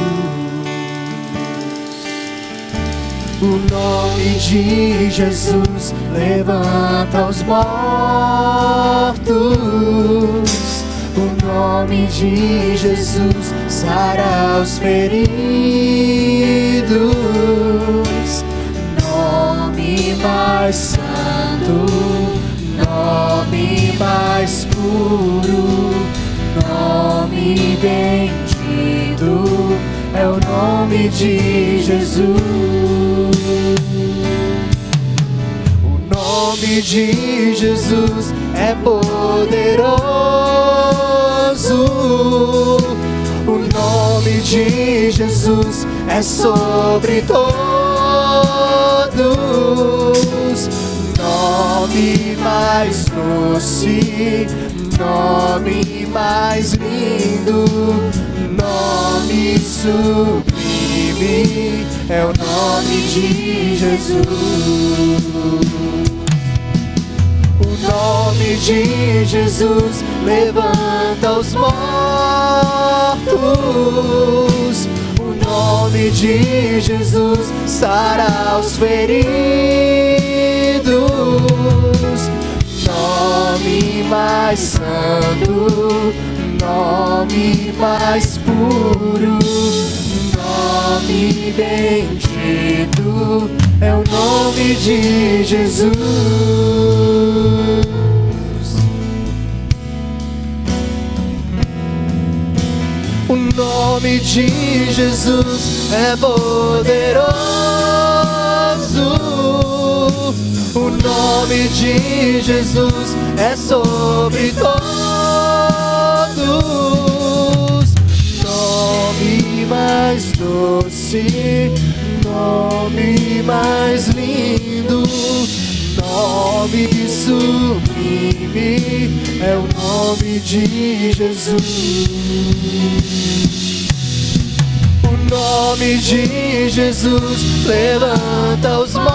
O nome de Jesus levanta os mortos. O nome de Jesus sara os feridos. Nome mais santo, nome mais puro, nome bendito é o nome de Jesus. O nome de Jesus é poderoso. O nome de Jesus é sobre todos. Nome mais doce, nome mais lindo, nome sublime é o nome de Jesus. O nome de Jesus levanta os mortos. O nome de Jesus sara os feridos. Nome mais santo, nome mais puro, nome bendito é o nome de Jesus. O nome de Jesus é poderoso. O nome de Jesus é sobre todos. Nome mais doce, nome mais lindo, nome sublime é o nome de Jesus. O nome de Jesus levanta os mortos.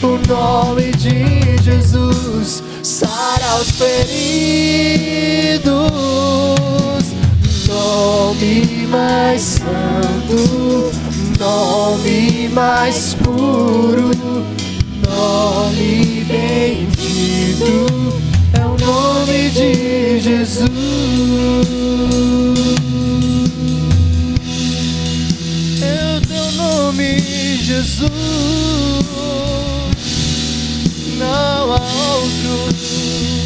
O nome de Jesus sara os feridos. Nome mais santo, nome mais puro, nome bendito é o nome de Jesus. É o teu nome, Jesus. Não há outro.